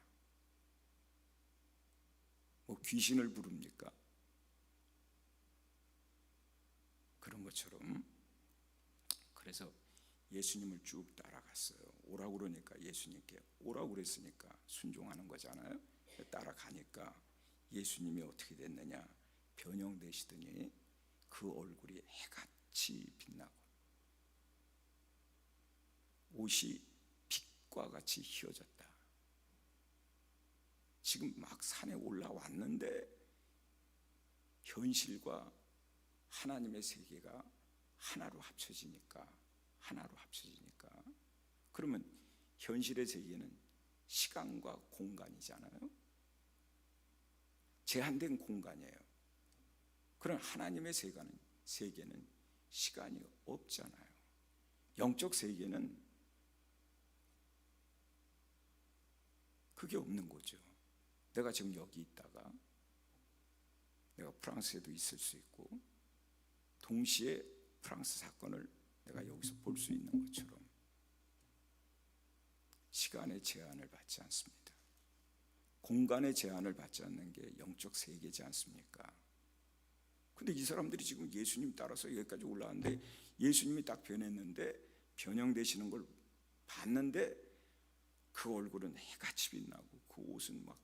S1: 뭐 귀신을 부릅니까? 그런 것처럼. 그래서 예수님을 쭉 따라갔어요. 오라고 그러니까, 예수님께 오라고 그랬으니까 순종하는 거잖아요. 따라가니까 예수님이 어떻게 됐느냐, 변형되시더니 그 얼굴이 해같이 빛나고 옷이 빛과 같이 휘어졌다. 지금 막 산에 올라왔는데 현실과 하나님의 세계가 하나로 합쳐지니까, 그러면 현실의 세계는 시간과 공간이잖아요. 제한된 공간이에요. 그럼 하나님의 세계는 시간이 없잖아요. 영적 세계는 그게 없는 거죠. 내가 지금 여기 있다가 내가 프랑스에도 있을 수 있고, 동시에 프랑스 사건을 내가 여기서 볼 수 있는 것처럼 시간의 제한을 받지 않습니다. 공간의 제한을 받지 않는 게 영적 세계지 않습니까? 근데 이 사람들이 지금 예수님 따라서 여기까지 올라왔는데, 예수님이 딱 변했는데, 변형되시는 걸 봤는데 그 얼굴은 해같이 빛나고 그 옷은 막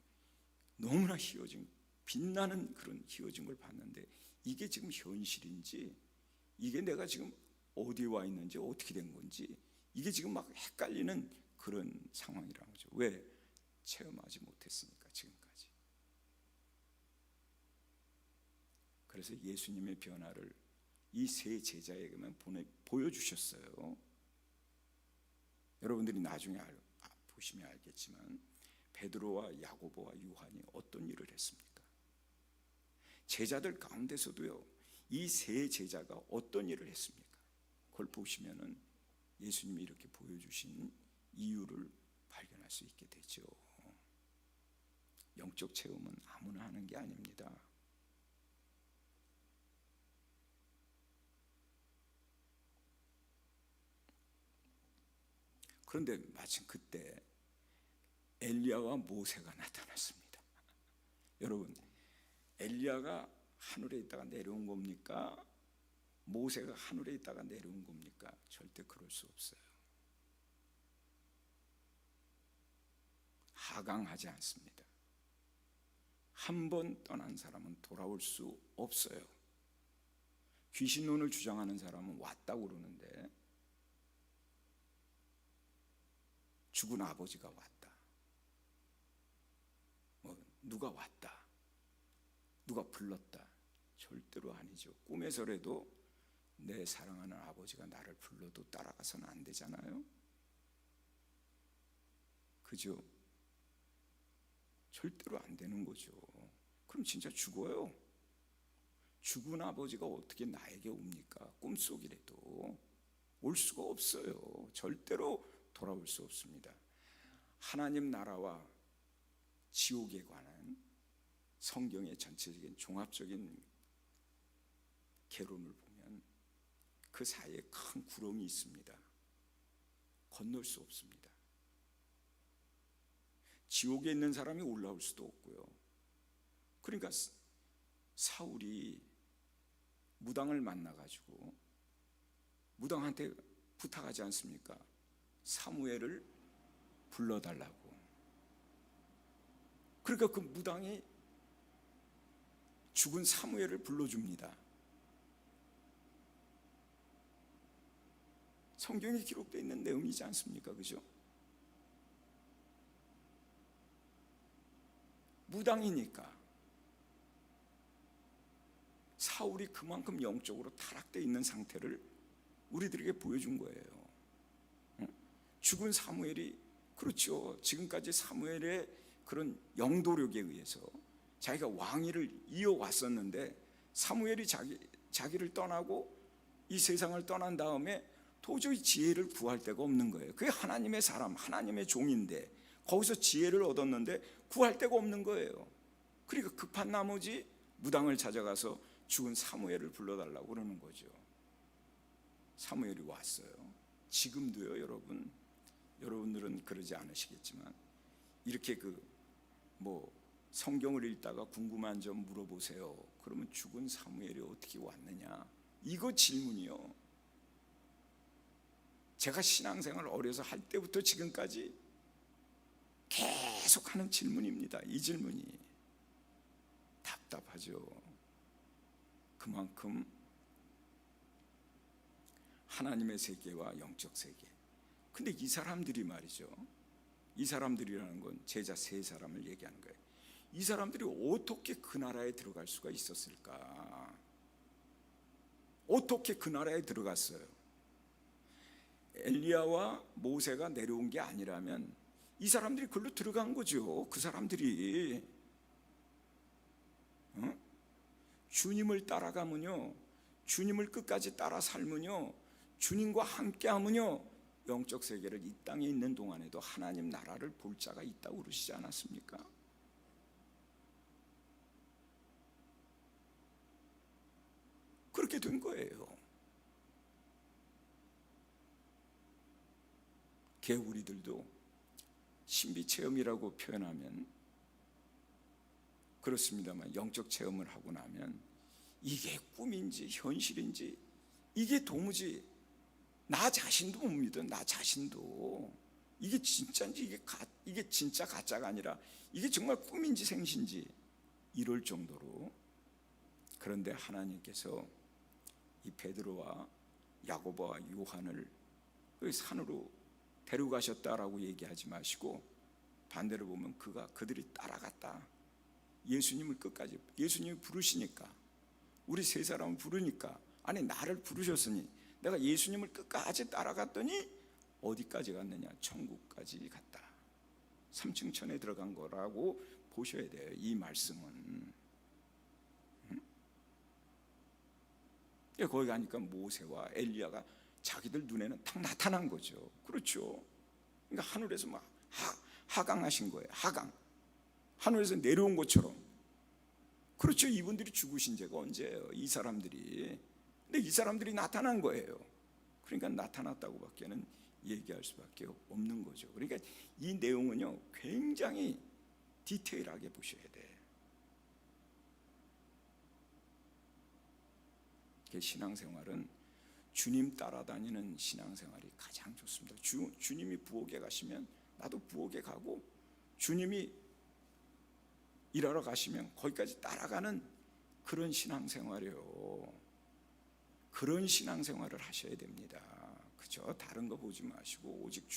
S1: 너무나 휘어진, 빛나는 그런 휘어진 걸 봤는데, 이게 지금 현실인지, 이게 내가 지금 어디에 와 있는지, 어떻게 된 건지, 이게 지금 막 헷갈리는 그런 상황이라는 거죠. 왜? 체험하지 못했으니까 지금까지. 그래서 예수님의 변화를 이 세 제자에게만 보여주셨어요. 여러분들이 나중에 보시면 알겠지만 베드로와 야고보와 요한이 어떤 일을 했습니까? 제자들 가운데서도요, 이 세 제자가 어떤 일을 했습니까? 그걸 보시면은 예수님이 이렇게 보여주신 이유를 발견할 수 있게 되죠. 영적 체험은 아무나 하는 게 아닙니다. 그런데 마침 그때 엘리야와 모세가 나타났습니다. 여러분, 엘리야가 하늘에 있다가 내려온 겁니까? 모세가 하늘에 있다가 내려온 겁니까? 절대 그럴 수 없어요. 하강하지 않습니다. 한 번 떠난 사람은 돌아올 수 없어요. 귀신론을 주장하는 사람은 왔다고 그러는데, 죽은 아버지가 왔다, 누가 왔다, 누가 불렀다, 절대로 아니죠. 꿈에서라도 내 사랑하는 아버지가 나를 불러도 따라가서는 안 되잖아요. 그죠? 절대로 안 되는 거죠. 그럼 진짜 죽어요. 죽은 아버지가 어떻게 나에게 옵니까? 꿈속이라도 올 수가 없어요. 절대로 돌아올 수 없습니다. 하나님 나라와 지옥에 관한 성경의 전체적인 종합적인 개론을 보면 그 사이에 큰 구렁이 있습니다. 건널 수 없습니다. 지옥에 있는 사람이 올라올 수도 없고요. 그러니까 사울이 무당을 만나가지고 무당한테 부탁하지 않습니까? 사무엘을 불러달라고. 그러니까 그 무당이 죽은 사무엘을 불러줍니다. 성경에 기록되어 있는 내용이지 않습니까? 그죠? 무당이니까 사울이 그만큼 영적으로 타락되어 있는 상태를 우리들에게 보여준 거예요. 죽은 사무엘이, 그렇죠, 지금까지 사무엘의 그런 영도력에 의해서 자기가 왕위를 이어왔었는데, 사무엘이 자기를 떠나고 이 세상을 떠난 다음에 도저히 지혜를 구할 데가 없는 거예요. 그게 하나님의 사람, 하나님의 종인데 거기서 지혜를 얻었는데 구할 데가 없는 거예요. 그러니까 급한 나머지 무당을 찾아가서 죽은 사무엘을 불러달라고 그러는 거죠. 사무엘이 왔어요. 지금도요, 여러분들은 그러지 않으시겠지만 이렇게 성경을 읽다가 궁금한 점 물어보세요. 그러면 죽은 사무엘이 어떻게 왔느냐? 이거 질문이요. 제가 신앙생활을 어려서 할 때부터 지금까지 계속 하는 질문입니다. 이 질문이 답답하죠. 그만큼 하나님의 세계와 영적 세계. 근데 이 사람들이 말이죠, 이 사람들이라는 건 제자 세 사람을 얘기하는 거예요. 이 사람들이 어떻게 그 나라에 들어갈 수가 있었을까? 어떻게 그 나라에 들어갔어요? 엘리야와 모세가 내려온 게 아니라면 이 사람들이 글로 들어간 거죠. 그 사람들이 주님을 따라가면요, 주님을 끝까지 따라 살면요, 주님과 함께하면요, 영적 세계를 이 땅에 있는 동안에도 하나님 나라를 볼 자가 있다고 그러시지 않았습니까? 그렇게 된 거예요. 우리들도 신비 체험이라고 표현하면 그렇습니다만, 영적 체험을 하고 나면 이게 꿈인지 현실인지 이게 도무지 나 자신도 못 믿어. 나 자신도 이게 진짜인지 이게 진짜 가짜가 아니라 이게 정말 꿈인지 생신지 이럴 정도로. 그런데 하나님께서 이 베드로와 야고보와 요한을 그 산으로 데려가셨다라고 얘기하지 마시고 반대로 보면 그들이 따라갔다. 예수님을 끝까지, 예수님이 부르시니까, 우리 세 사람을 부르니까, 아니 나를 부르셨으니 내가 예수님을 끝까지 따라갔더니 어디까지 갔느냐? 천국까지 갔다. 3층 천에 들어간 거라고 보셔야 돼요. 이 말씀은. 거기 가니까 모세와 엘리야가 자기들 눈에는 딱 나타난 거죠. 그렇죠. 그러니까 하늘에서 막 하강하신 거예요. 하늘에서 내려온 것처럼. 그렇죠. 이분들이 죽으신 지가 언제예요? 이 사람들이. 근데 이 사람들이 나타난 거예요. 그러니까 나타났다고 밖에는 얘기할 수밖에 없는 거죠. 그러니까 이 내용은요, 굉장히 디테일하게 보셔야 돼. 신앙생활은 주님 따라다니는 신앙생활이 가장 좋습니다. 주님이 부엌에 가시면 나도 부엌에 가고, 주님이 일하러 가시면 거기까지 따라가는 그런 신앙생활이에요. 그런 신앙생활을 하셔야 됩니다. 그죠? 다른 거 보지 마시고 오직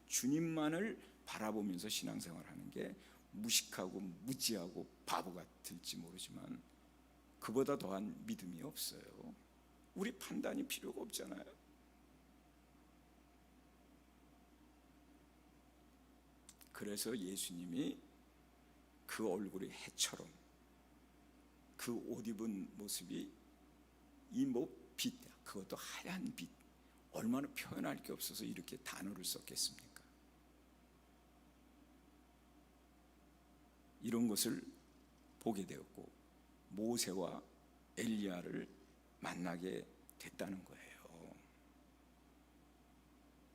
S1: 주님만을 바라보면서 신앙생활하는 게 무식하고 무지하고 바보 같을지 모르지만 그보다 더한 믿음이 없어요. 우리 판단이 필요가 없잖아요. 그래서 예수님이 그 얼굴이 해처럼, 그 옷 입은 모습이 이 빛, 그것도 하얀 빛, 얼마나 표현할 게 없어서 이렇게 단어를 썼겠습니까? 이런 것을 보게 되었고 모세와 엘리야를 만나게 됐다는 거예요.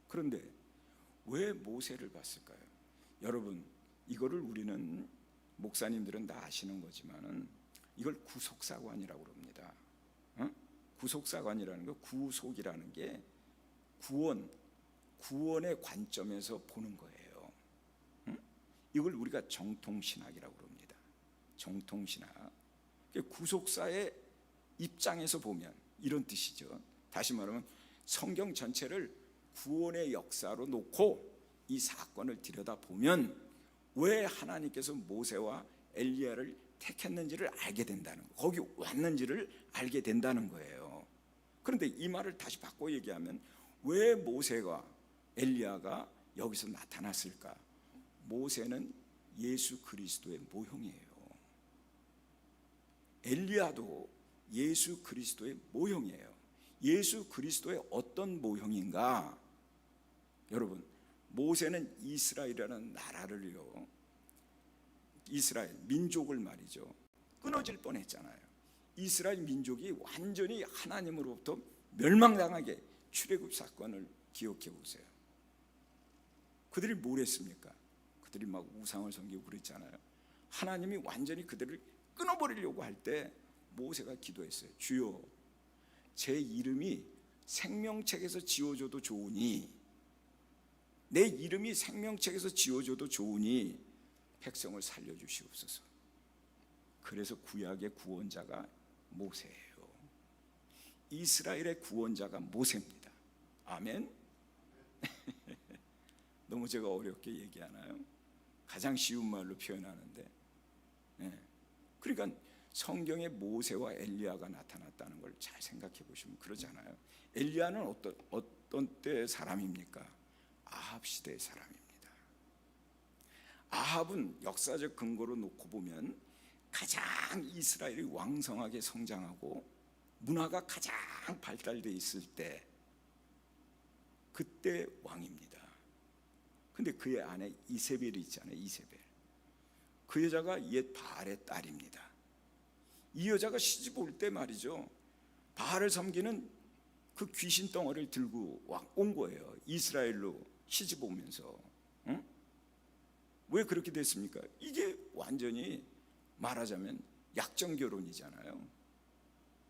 S1: 그런데 왜 모세를 봤을까요? 여러분, 이거를 우리는, 목사님들은 다 아시는 거지만은 이걸 구속사관이라고 그럽니다. 구속사관이라는 거, 구속이라는 게 구원의 관점에서 보는 거예요. 이걸 우리가 정통신학이라고 그럽니다. 정통신학. 구속사의 입장에서 보면 이런 뜻이죠. 다시 말하면 성경 전체를 구원의 역사로 놓고 이 사건을 들여다보면 왜 하나님께서 모세와 엘리야를 택했는지를 알게 된다는 거, 거기 왔는지를 알게 된다는 거예요. 그런데 이 말을 다시 바꿔 얘기하면 왜 모세와 엘리야가 여기서 나타났을까? 모세는 예수 그리스도의 모형이에요. 엘리야도 예수 그리스도의 모형이에요. 예수 그리스도의 어떤 모형인가? 여러분, 모세는 이스라엘이라는 나라를요, 이스라엘 민족을 말이죠, 끊어질 뻔했잖아요. 이스라엘 민족이 완전히 하나님으로부터 멸망당하게 출애굽 사건을 기억해 보세요. 그들이 뭘 했습니까? 그들이 막 우상을 섬기고 그랬잖아요. 하나님이 완전히 그들을 끊어버리려고 할 때 모세가 기도했어요. 주여, 제 이름이 생명책에서 지워져도 좋으니, 내 이름이 생명책에서 지워져도 좋으니 백성을 살려주시옵소서. 그래서 구약의 구원자가 모세예요. 이스라엘의 구원자가 모세입니다. 아멘. 너무 제가 어렵게 얘기하나요? 가장 쉬운 말로 표현하는데, 그러니까 성경에 모세와 엘리야가 나타났다는 걸 잘 생각해 보시면 그러잖아요. 엘리야는 어떤 때 사람입니까? 아합 시대의 사람입니다. 아합은 역사적 근거로 놓고 보면 가장 이스라엘이 왕성하게 성장하고 문화가 가장 발달되어 있을 때, 그때 왕입니다. 근데 그의 아내 이세벨이 있잖아요. 이세벨. 그 여자가 옛 바알의 딸입니다. 이 여자가 시집 올 때 말이죠, 바알을 섬기는 그 귀신 덩어리를 들고 온 거예요. 이스라엘로 시집 오면서. 응? 왜 그렇게 됐습니까? 이게 완전히 말하자면 약정 결혼이잖아요.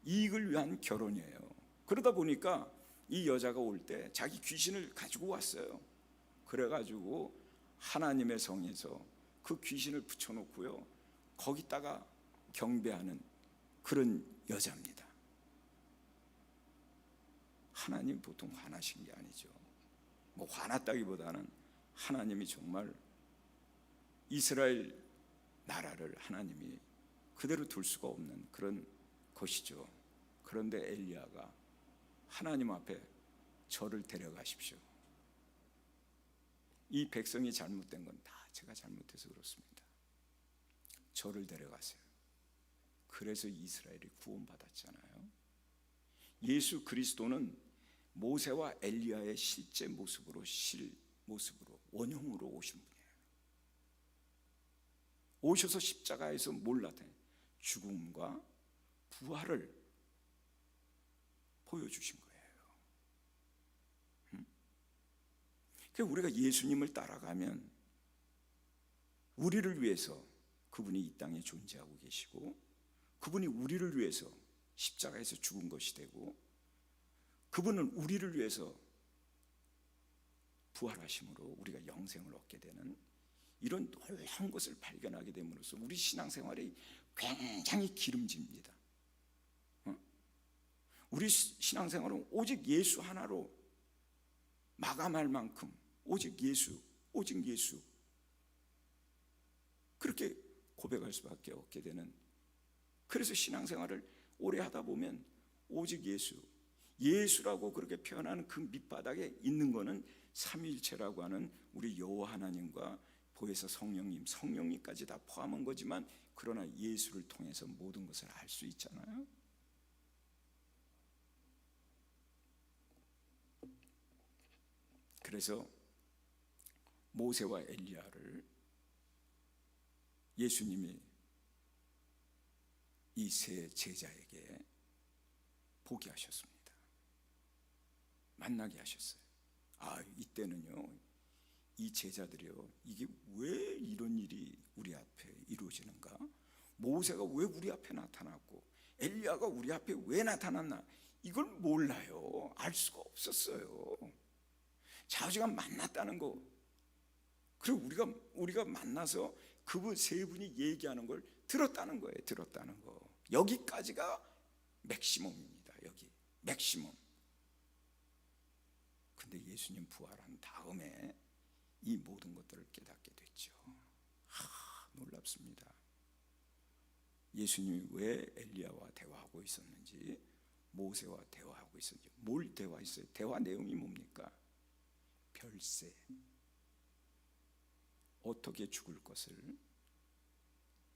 S1: 이익을 위한 결혼이에요. 그러다 보니까 이 여자가 올 때 자기 귀신을 가지고 왔어요. 그래가지고 하나님의 성에서 그 귀신을 붙여놓고요, 거기다가 경배하는 그런 여자입니다. 하나님 보통 화나신 게 아니죠. 뭐 화났다기보다는 하나님이 정말 이스라엘 나라를 하나님이 그대로 둘 수가 없는 그런 것이죠. 그런데 엘리야가 하나님 앞에 저를 데려가십시오. 이 백성이 잘못된 건 다 제가 잘못해서 그렇습니다. 저를 데려가세요. 그래서 이스라엘이 구원받았잖아요. 예수 그리스도는 모세와 엘리야의 실제 모습으로, 원형으로 오신 분이에요. 오셔서 십자가에서 뭘 나타내요? 죽음과 부활을 보여주신 거예요. 그러니까 우리가 예수님을 따라가면 우리를 위해서 그분이 이 땅에 존재하고 계시고, 그분이 우리를 위해서 십자가에서 죽은 것이 되고, 그분은 우리를 위해서 부활하심으로 우리가 영생을 얻게 되는 이런 놀라운 것을 발견하게 됨으로써 우리 신앙생활이 굉장히 기름집니다. 우리 신앙생활은 오직 예수 하나로 마감할 만큼 오직 예수, 오직 예수, 그렇게 고백할 수밖에 없게 되는, 그래서 신앙생활을 오래 하다 보면 오직 예수, 예수라고 그렇게 표현하는 그 밑바닥에 있는 거는 삼위일체라고 하는 우리 여호와 하나님과 보혜사 성령님, 성령님까지 다 포함한 거지만, 그러나 예수를 통해서 모든 것을 알 수 있잖아요. 그래서 모세와 엘리야를 예수님이 이 세 제자에게 보게 하셨습니다. 만나게 하셨어요. 이때는요, 이 제자들이요, 이게 왜 이런 일이 우리 앞에 이루어지는가? 모세가 왜 우리 앞에 나타났고 엘리야가 우리 앞에 왜 나타났나? 이걸 몰라요. 알 수가 없었어요. 좌우지간 만났다는 거, 그리고 우리가 만나서 그분 세 분이 얘기하는 걸 들었다는 거예요. 들었다는 거. 여기까지가 맥시멈입니다. 여기 맥시멈. 근데 예수님 부활한 다음에 이 모든 것들을 깨닫게 됐죠. 놀랍습니다. 예수님이 왜 엘리야와 대화하고 있었는지, 모세와 대화하고 있었는지, 뭘 대화했어요? 대화 내용이 뭡니까? 별세, 어떻게 죽을 것을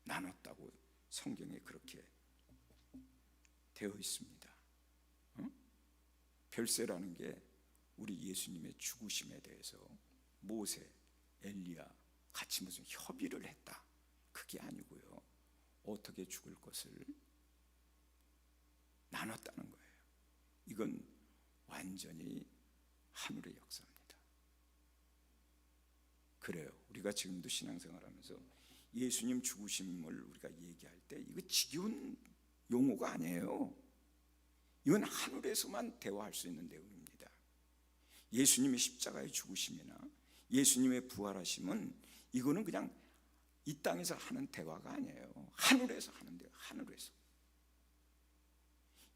S1: 나눴다고 성경에 그렇게 되어 있습니다. 별세라는 게 우리 예수님의 죽으심에 대해서 모세, 엘리야 같이 무슨 협의를 했다, 그게 아니고요, 어떻게 죽을 것을 나눴다는 거예요. 이건 완전히 하늘의 역사입니다. 그래요, 우리가 지금도 신앙생활하면서 예수님 죽으심을 우리가 얘기할 때 이거 지겨운 용어가 아니에요. 이건 하늘에서만 대화할 수 있는 내용입니다. 예수님의 십자가의 죽으심이나 예수님의 부활하심은 이거는 그냥 이 땅에서 하는 대화가 아니에요. 하늘에서 하는 대화, 하늘에서.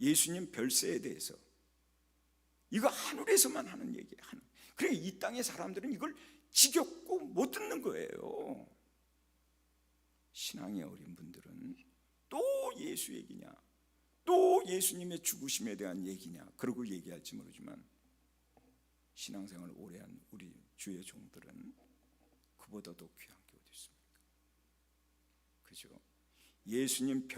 S1: 예수님 별세에 대해서 이거 하늘에서만 하는 얘기예요. 하늘. 그래, 이 땅의 사람들은 이걸 지겹고 못 듣는 거예요. 신앙이 어린 분들은 또 예수 얘기냐, 또 예수님의 죽으심에 대한 얘기냐, 그러고 얘기할지 모르지만 신앙생활을 오래 한 우리 주의 종들은 그보다 더 귀한 게 어디 있습니까? 그죠? 예수님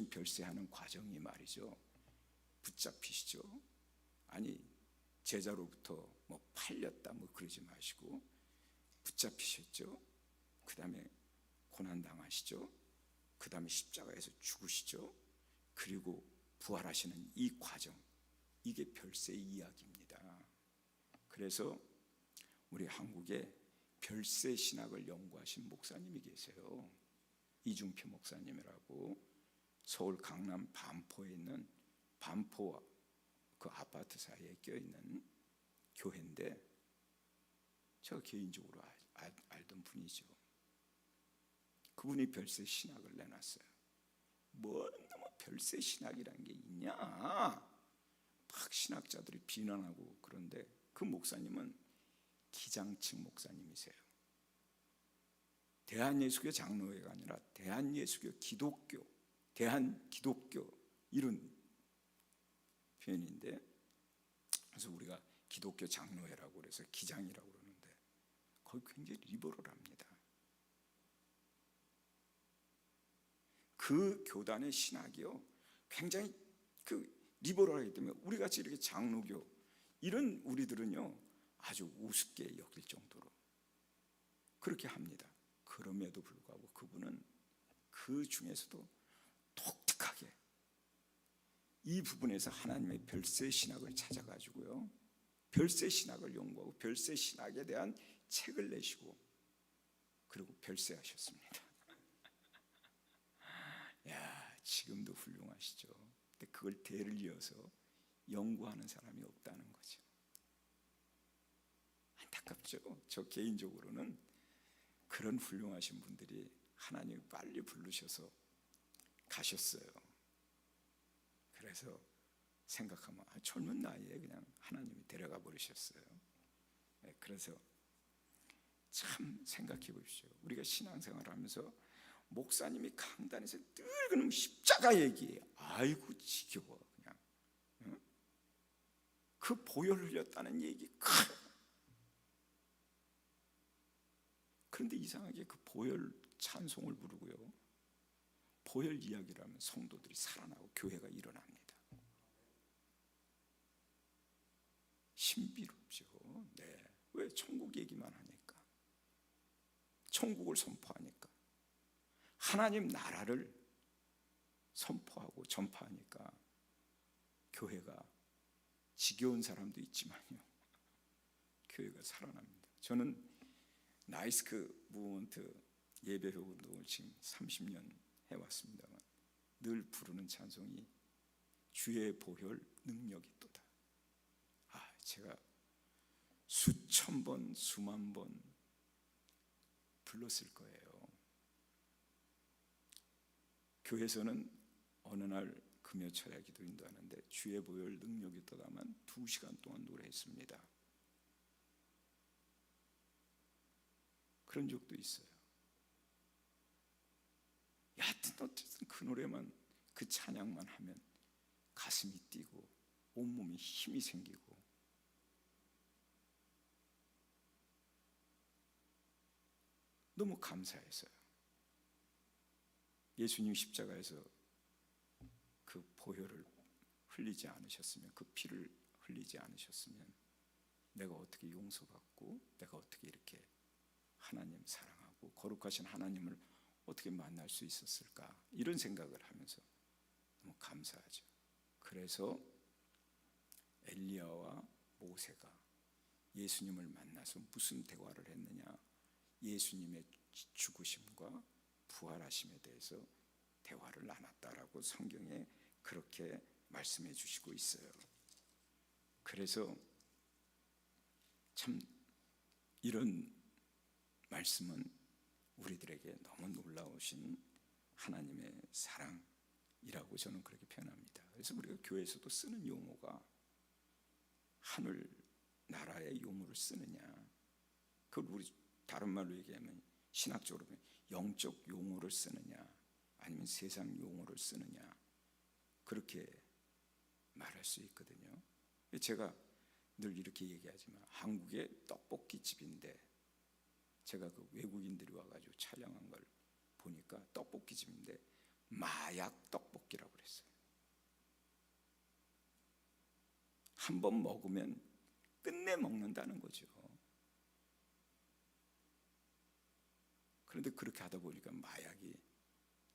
S1: 별세하는 과정이 말이죠, 붙잡히시죠. 아니, 제자로부터 뭐 팔렸다 뭐 그러지 마시고 붙잡히셨죠. 그 다음에 고난 당하시죠. 그 다음에 십자가에서 죽으시죠. 그리고 부활하시는 이 과정, 이게 별세의 이야기입니다. 그래서 우리 한국에 별세 신학을 연구하신 목사님이 계세요. 이중표 목사님이라고, 서울 강남 반포에 있는 반포와 그 아파트 사이에 껴있는 교회인데 제가 개인적으로 알던 분이죠. 그분이 별세 신학을 내놨어요. 뭐 별세 신학이라는 게 있냐, 막 신학자들이 비난하고. 그런데 그 목사님은 기장층 목사님이세요. 대한예수교 장로회가 아니라 대한예수교 기독교, 대한기독교, 이런 표현인데, 그래서 우리가 기독교 장로회라고 그래서 기장이라고 그러는데 거기 굉장히 리버럴합니다. 그 교단의 신학이요, 굉장히 리버럴하기 때문에 우리 같이 이렇게 장로교 이런 우리들은요 아주 우습게 여길 정도로 그렇게 합니다. 그럼에도 불구하고 그분은 그 중에서도 독특하게 이 부분에서 하나님의 별세 신학을 찾아가지고요, 별세 신학을 연구하고 별세 신학에 대한 책을 내시고 그리고 별세하셨습니다. 야, 지금도 훌륭하시죠. 근데 그걸 대를 이어서 연구하는 사람이 없다는 거죠. 안타깝죠. 저 개인적으로는 그런 훌륭하신 분들이 하나님이 빨리 부르셔서 가셨어요. 그래서 생각하면 젊은 나이에 그냥 하나님이 데려가 버리셨어요. 그래서 참 생각해 보십시오. 우리가 신앙생활을 하면서 목사님이 강단에서 늘 그놈 십자가 얘기해요. 아이고 지겨워 그냥. 응? 그 보혈 흘렸다는 얘기 그런데 이상하게 그 보혈 찬송을 부르고요, 보혈 이야기를 하면 성도들이 살아나고 교회가 일어납니다. 신비롭죠. 네. 왜? 천국 얘기만 하니까, 천국을 선포하니까, 하나님 나라를 선포하고 전파하니까 교회가 지겨운 사람도 있지만요, 교회가 살아납니다. 저는 나이스크 무브먼트 예배 운동을 지금 30년 해왔습니다만 늘 부르는 찬송이 주의 보혈 능력이 있도다. 제가 수천 번 수만 번 불렀을 거예요. 교회에서는 어느 날 금요 철야 기도 인도하는데 주의 보혈 능력이 있도다만 2시간 동안 노래했습니다. 그런 적도 있어요. 여하튼 어쨌든 그 노래만, 그 찬양만 하면 가슴이 뛰고 온몸에 힘이 생기고, 너무 감사해서요. 예수님 십자가에서 그 보혈을 흘리지 않으셨으면, 그 피를 흘리지 않으셨으면 내가 어떻게 용서받고 내가 어떻게 이렇게 하나님 사랑하고 거룩하신 하나님을 어떻게 만날 수 있었을까, 이런 생각을 하면서 너무 감사하죠. 그래서 엘리야와 모세가 예수님을 만나서 무슨 대화를 했느냐, 예수님의 죽으심과 부활하심에 대해서 대화를 나눴다라고 성경에 그렇게 말씀해 주시고 있어요. 그래서 참 이런 말씀은 우리들에게 너무 놀라우신 하나님의 사랑이라고 저는 그렇게 표현합니다. 그래서 우리가 교회에서도 쓰는 용어가 하늘 나라의 용어를 쓰느냐, 그걸 우리 다른 말로 얘기하면 신학적으로 보면 영적 용어를 쓰느냐 아니면 세상 용어를 쓰느냐, 그렇게 말할 수 있거든요. 제가 늘 이렇게 얘기하지만 한국의 떡볶이 집인데, 제가 그 외국인들이 와가지고 촬영한 걸 보니까 떡볶이 집인데 마약 떡볶이라고 그랬어요. 한 번 먹으면 끝내 먹는다는 거죠. 그런데 그렇게 하다 보니까 마약이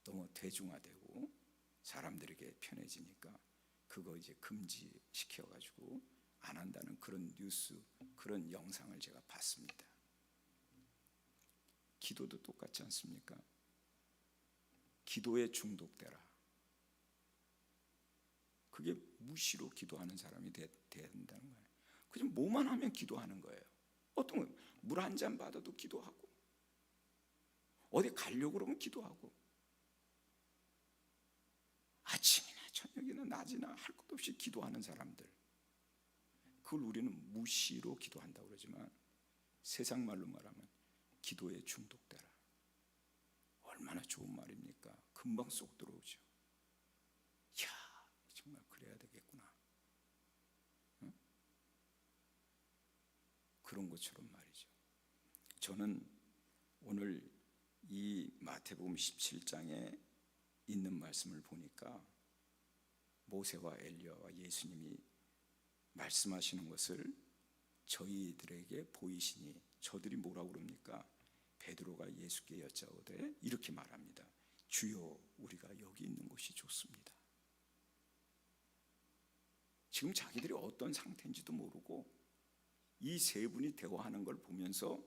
S1: 너무 대중화되고 사람들에게 편해지니까 그거 이제 금지시켜가지고 안 한다는 그런 뉴스, 그런 영상을 제가 봤습니다. 기도도 똑같지 않습니까? 기도에 중독되라. 그게 무시로 기도하는 사람이 돼야 된다는 거예요. 그냥 뭐만 하면 기도하는 거예요. 어떤 물 한 잔 받아도 기도하고, 어디 가려고 그러면 기도하고, 아침이나 저녁이나 낮이나 할 것 없이 기도하는 사람들, 그걸 우리는 무시로 기도한다고 그러지만 세상 말로 말하면 기도에 중독되라. 얼마나 좋은 말입니까? 금방 쏙 들어오죠. 이야, 정말 그래야 되겠구나. 응? 그런 것처럼 말이죠. 저는 오늘 이 마태복음 17장에 있는 말씀을 보니까 모세와 엘리야와 예수님이 말씀하시는 것을 저희들에게 보이시니, 저들이 뭐라고 그럽니까? 베드로가 예수께 여짜오되 이렇게 말합니다. 주여, 우리가 여기 있는 곳이 좋습니다. 지금 자기들이 어떤 상태인지도 모르고 이 세 분이 대화하는 걸 보면서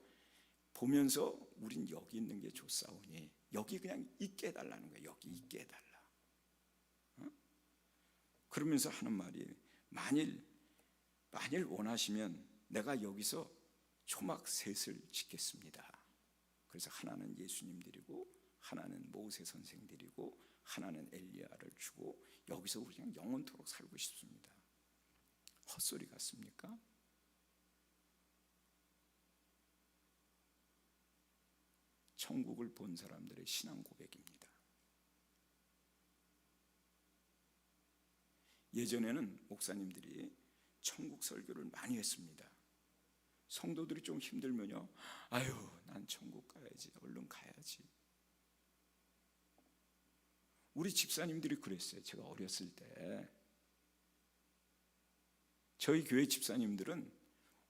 S1: 우린 여기 있는 게 좋사오니 여기 그냥 있게 해달라는 거예요. 여기 있게 해달라. 그러면서 하는 말이, 만일 원하시면 내가 여기서 초막 셋을 짓겠습니다. 그래서 하나는 예수님 드리고, 하나는 모세 선생 드리고, 하나는 엘리야를 주고, 여기서 우리 그냥 영원토록 살고 싶습니다. 헛소리 같습니까? 천국을 본 사람들의 신앙 고백입니다. 예전에는 목사님들이 천국 설교를 많이 했습니다. 성도들이 좀 힘들면요, 아유, 난 천국 가야지, 얼른 가야지. 우리 집사님들이 그랬어요. 제가 어렸을 때 저희 교회 집사님들은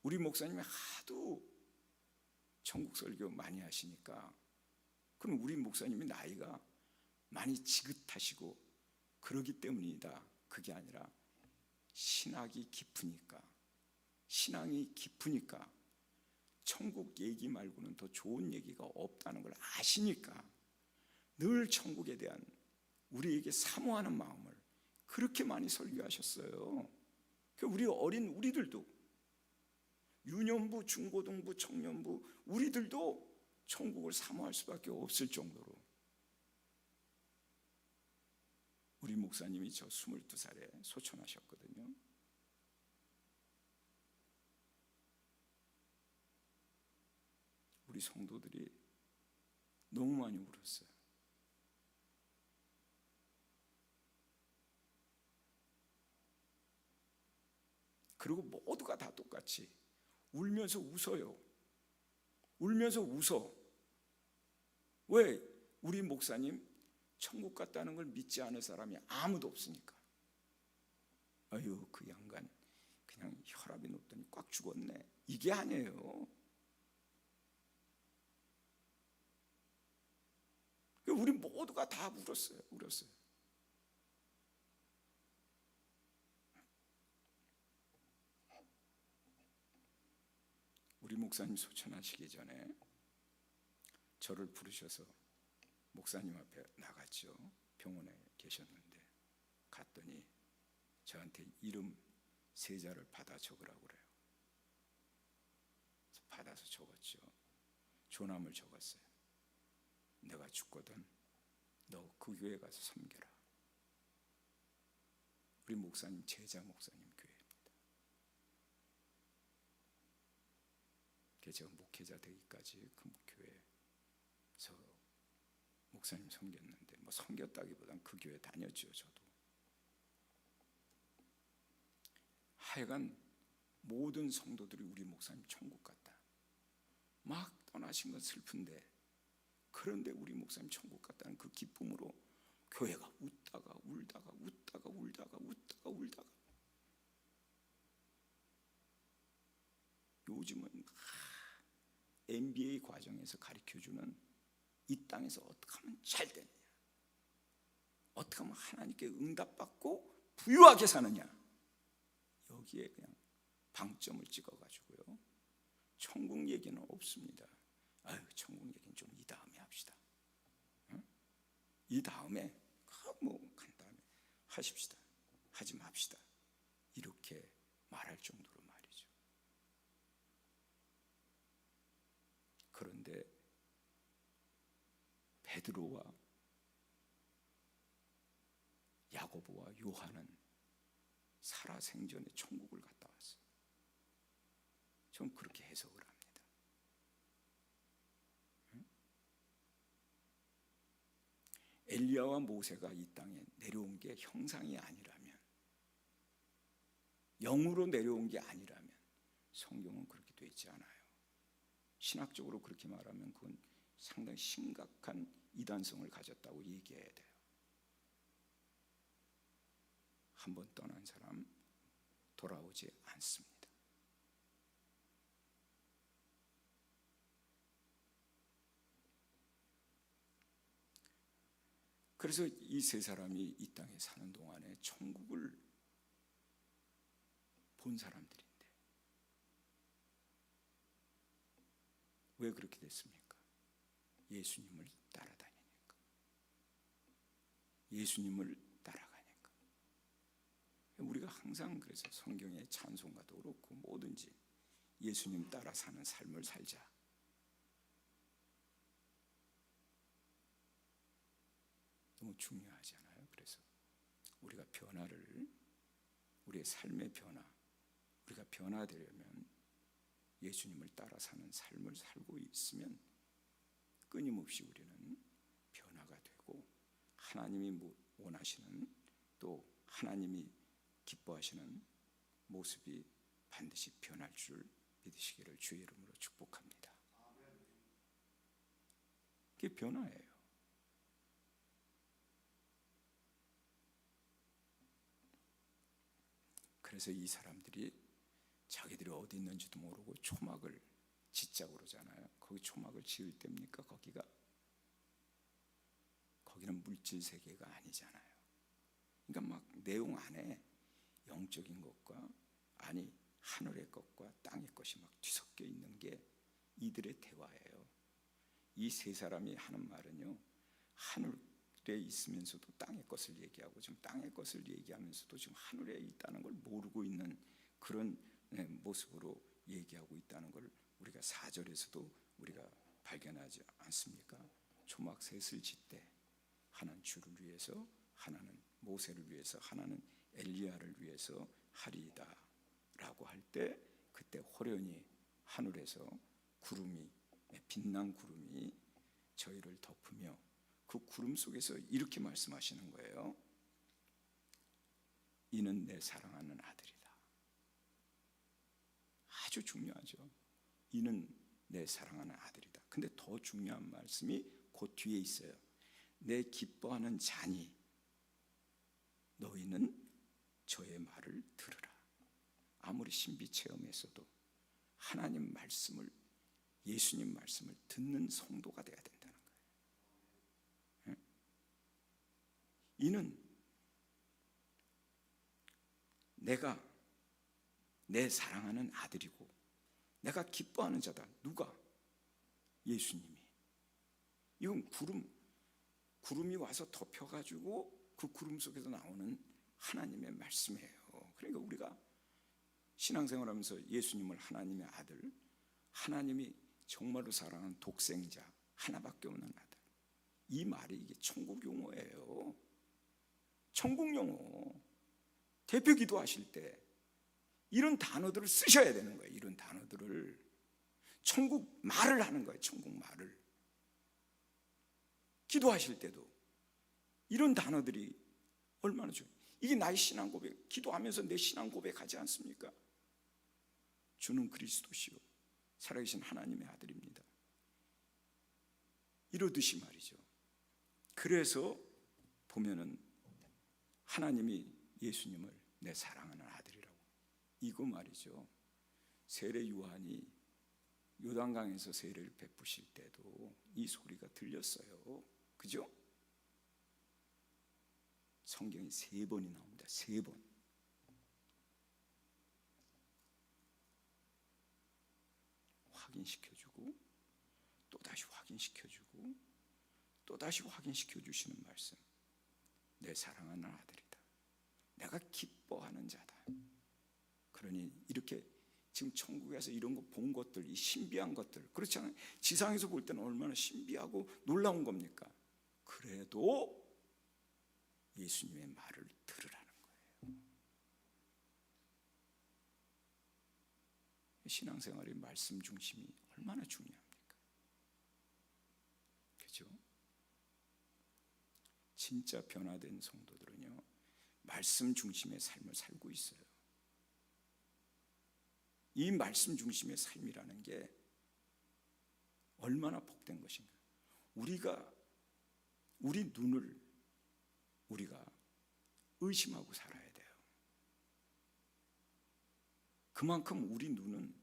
S1: 우리 목사님이 하도 천국 설교 많이 하시니까, 그럼 우리 목사님이 나이가 많이 지긋하시고 그러기 때문이다. 그게 아니라 신앙이 깊으니까 천국 얘기 말고는 더 좋은 얘기가 없다는 걸 아시니까 늘 천국에 대한 우리에게 사모하는 마음을 그렇게 많이 설교하셨어요. 우리 어린 우리들도, 유년부, 중고등부, 청년부, 우리들도 천국을 사모할 수밖에 없을 정도로. 우리 목사님이 저 22살에 소천하셨거든요. 우리 성도들이 너무 많이 울었어요. 그리고 모두가 다 똑같이 울면서 웃어요. 울면서 웃어. 왜? 우리 목사님 천국 갔다는 걸 믿지 않을 사람이 아무도 없으니까. 아유, 그 양반 그냥 혈압이 높더니 꽉 죽었네, 이게 아니에요. 우리 모두가 다 울었어요. 우리 목사님 소천하시기 전에 저를 부르셔서 목사님 앞에 나갔죠. 병원에 계셨는데 갔더니 저한테 이름 3자를 받아 적으라고 그래요. 그래서 받아서 적었죠. 조남을 적었어요. 내가 죽거든 너 그 교회 가서 섬겨라. 우리 목사님 제자 목사님 교회입니다. 제가 목회자 되기까지 그 교회에서 목사님 섬겼는데, 뭐 섬겼다기보단 그 교회 다녔죠. 저도 하여간 모든 성도들이 우리 목사님 천국 갔다 막 떠나신 건 슬픈데, 그런데 우리 목사님 천국 갔다는 그 기쁨으로 교회가 웃다가 울다가 웃다가 울다가 웃다가 울다가, 요즘은 MBA 과정에서 가르쳐주는 이 땅에서 어떻게 하면 잘 되느냐, 어떻게 하면 하나님께 응답받고 부유하게 사느냐, 여기에 그냥 방점을 찍어가지고요. 천국 얘기는 없습니다. 아유, 천국 얘기는 좀 이 다음에 합시다. 응? 이 다음에 뭐 간 다음에 하십시다. 하지 맙시다. 이렇게 말할 정도로 말이죠. 그런데 베드로와 야고보와 요한은 살아생전에 천국을 갔다 왔어요. 전 그렇게 해석을 합니다. 엘리야와 모세가 이 땅에 내려온 게 형상이 아니라면, 영으로 내려온 게 아니라면 성경은 그렇게 되어 있지 않아요. 신학적으로 그렇게 말하면 그건 상당히 심각한 이단성을 가졌다고 얘기해야 돼요. 한번 떠난 사람 돌아오지 않습니다. 그래서 이 3사람이 이 땅에 사는 동안에 천국을 본 사람들인데 왜 그렇게 됐습니까? 예수님을 따라다니니까, 예수님을 따라가니까. 우리가 항상 그래서 성경의 찬송가도 그렇고 뭐든지 예수님 따라 사는 삶을 살자. 너무 중요하잖아요. 그래서 우리가 우리의 삶의 변화, 우리가 변화되려면 예수님을 따라 사는 삶을 살고 있으면 끊임없이 우리는 변화가 되고, 하나님이 원하시는, 또 하나님이 기뻐하시는 모습이 반드시 변할 줄 믿으시기를 주의 이름으로 축복합니다. 그게 변화예요. 그래서 이 사람들이 자기들이 어디 있는지도 모르고 초막을 짓자고 그러잖아요. 거기 초막을 지을 때입니까? 거기는 물질 세계가 아니잖아요. 그러니까 막 내용 안에 영적인 것과 하늘의 것과 땅의 것이 막 뒤섞여 있는 게 이들의 대화예요. 이 3사람이 하는 말은요, 하늘에 있으면서도 땅의 것을 얘기하고, 지금 땅의 것을 얘기하면서도 지금 하늘에 있다는 걸 모르고 있는 그런 모습으로 얘기하고 있다는 걸 우리가 4절에서도 우리가 발견하지 않습니까? 초막 셋을 짓되 하나는 주를 위해서, 하나는 모세를 위해서, 하나는 엘리야를 위해서 하리이다 라고 할 때, 그때 호련히 하늘에서 빛난 구름이 저희를 덮으며, 그 구름 속에서 이렇게 말씀하시는 거예요. 이는 내 사랑하는 아들이다. 아주 중요하죠. 이는 내 사랑하는 아들이다. 근데 더 중요한 말씀이 그 뒤에 있어요. 내 기뻐하는 자니 너희는 저의 말을 들으라. 아무리 신비 체험에서도 하나님 말씀을, 예수님 말씀을 듣는 성도가 돼야 된다는 거예요. 이는 내가 내 사랑하는 아들이고 내가 기뻐하는 자다. 누가? 예수님이. 이건 구름이 와서 덮여가지고 그 구름 속에서 나오는 하나님의 말씀이에요. 그러니까 우리가 신앙생활하면서 예수님을 하나님의 아들, 하나님이 정말로 사랑하는 독생자, 하나밖에 없는 아들, 이 말이 이게 천국 용어예요. 천국 용어. 대표 기도하실 때 이런 단어들을 쓰셔야 되는 거예요. 이런 단어들을. 천국 말을 하는 거예요. 천국 말을. 기도하실 때도 이런 단어들이 얼마나 좋아요. 이게 나의 신앙 고백. 기도하면서 내 신앙 고백하지 않습니까? 주는 그리스도시요 살아계신 하나님의 아들입니다. 이러듯이 말이죠. 그래서 보면은 하나님이 예수님을 내 사랑하는 아들이라고, 이거 말이죠. 세례 요한이 요단강에서 세례를 베푸실 때도 이 소리가 들렸어요. 그죠? 성경이 3번이 나옵니다. 3번. 확인시켜주고 또다시 확인시켜주고 또다시 확인시켜주시는 말씀. 내 사랑하는 아들이다. 내가 기뻐하는 자다. 그러니 이렇게 지금 천국에서 이런 거 본 것들, 이 신비한 것들, 그렇지 않아요? 지상에서 볼 때는 얼마나 신비하고 놀라운 겁니까? 그래도 예수님의 말을 들으라는 거예요. 신앙생활의 말씀 중심이 얼마나 중요합니까? 그죠? 진짜 변화된 성도들은요, 말씀 중심의 삶을 살고 있어요. 이 말씀 중심의 삶이라는 게 얼마나 복된 것인가. 우리 눈을 우리가 의심하고 살아야 돼요. 그만큼 우리 눈은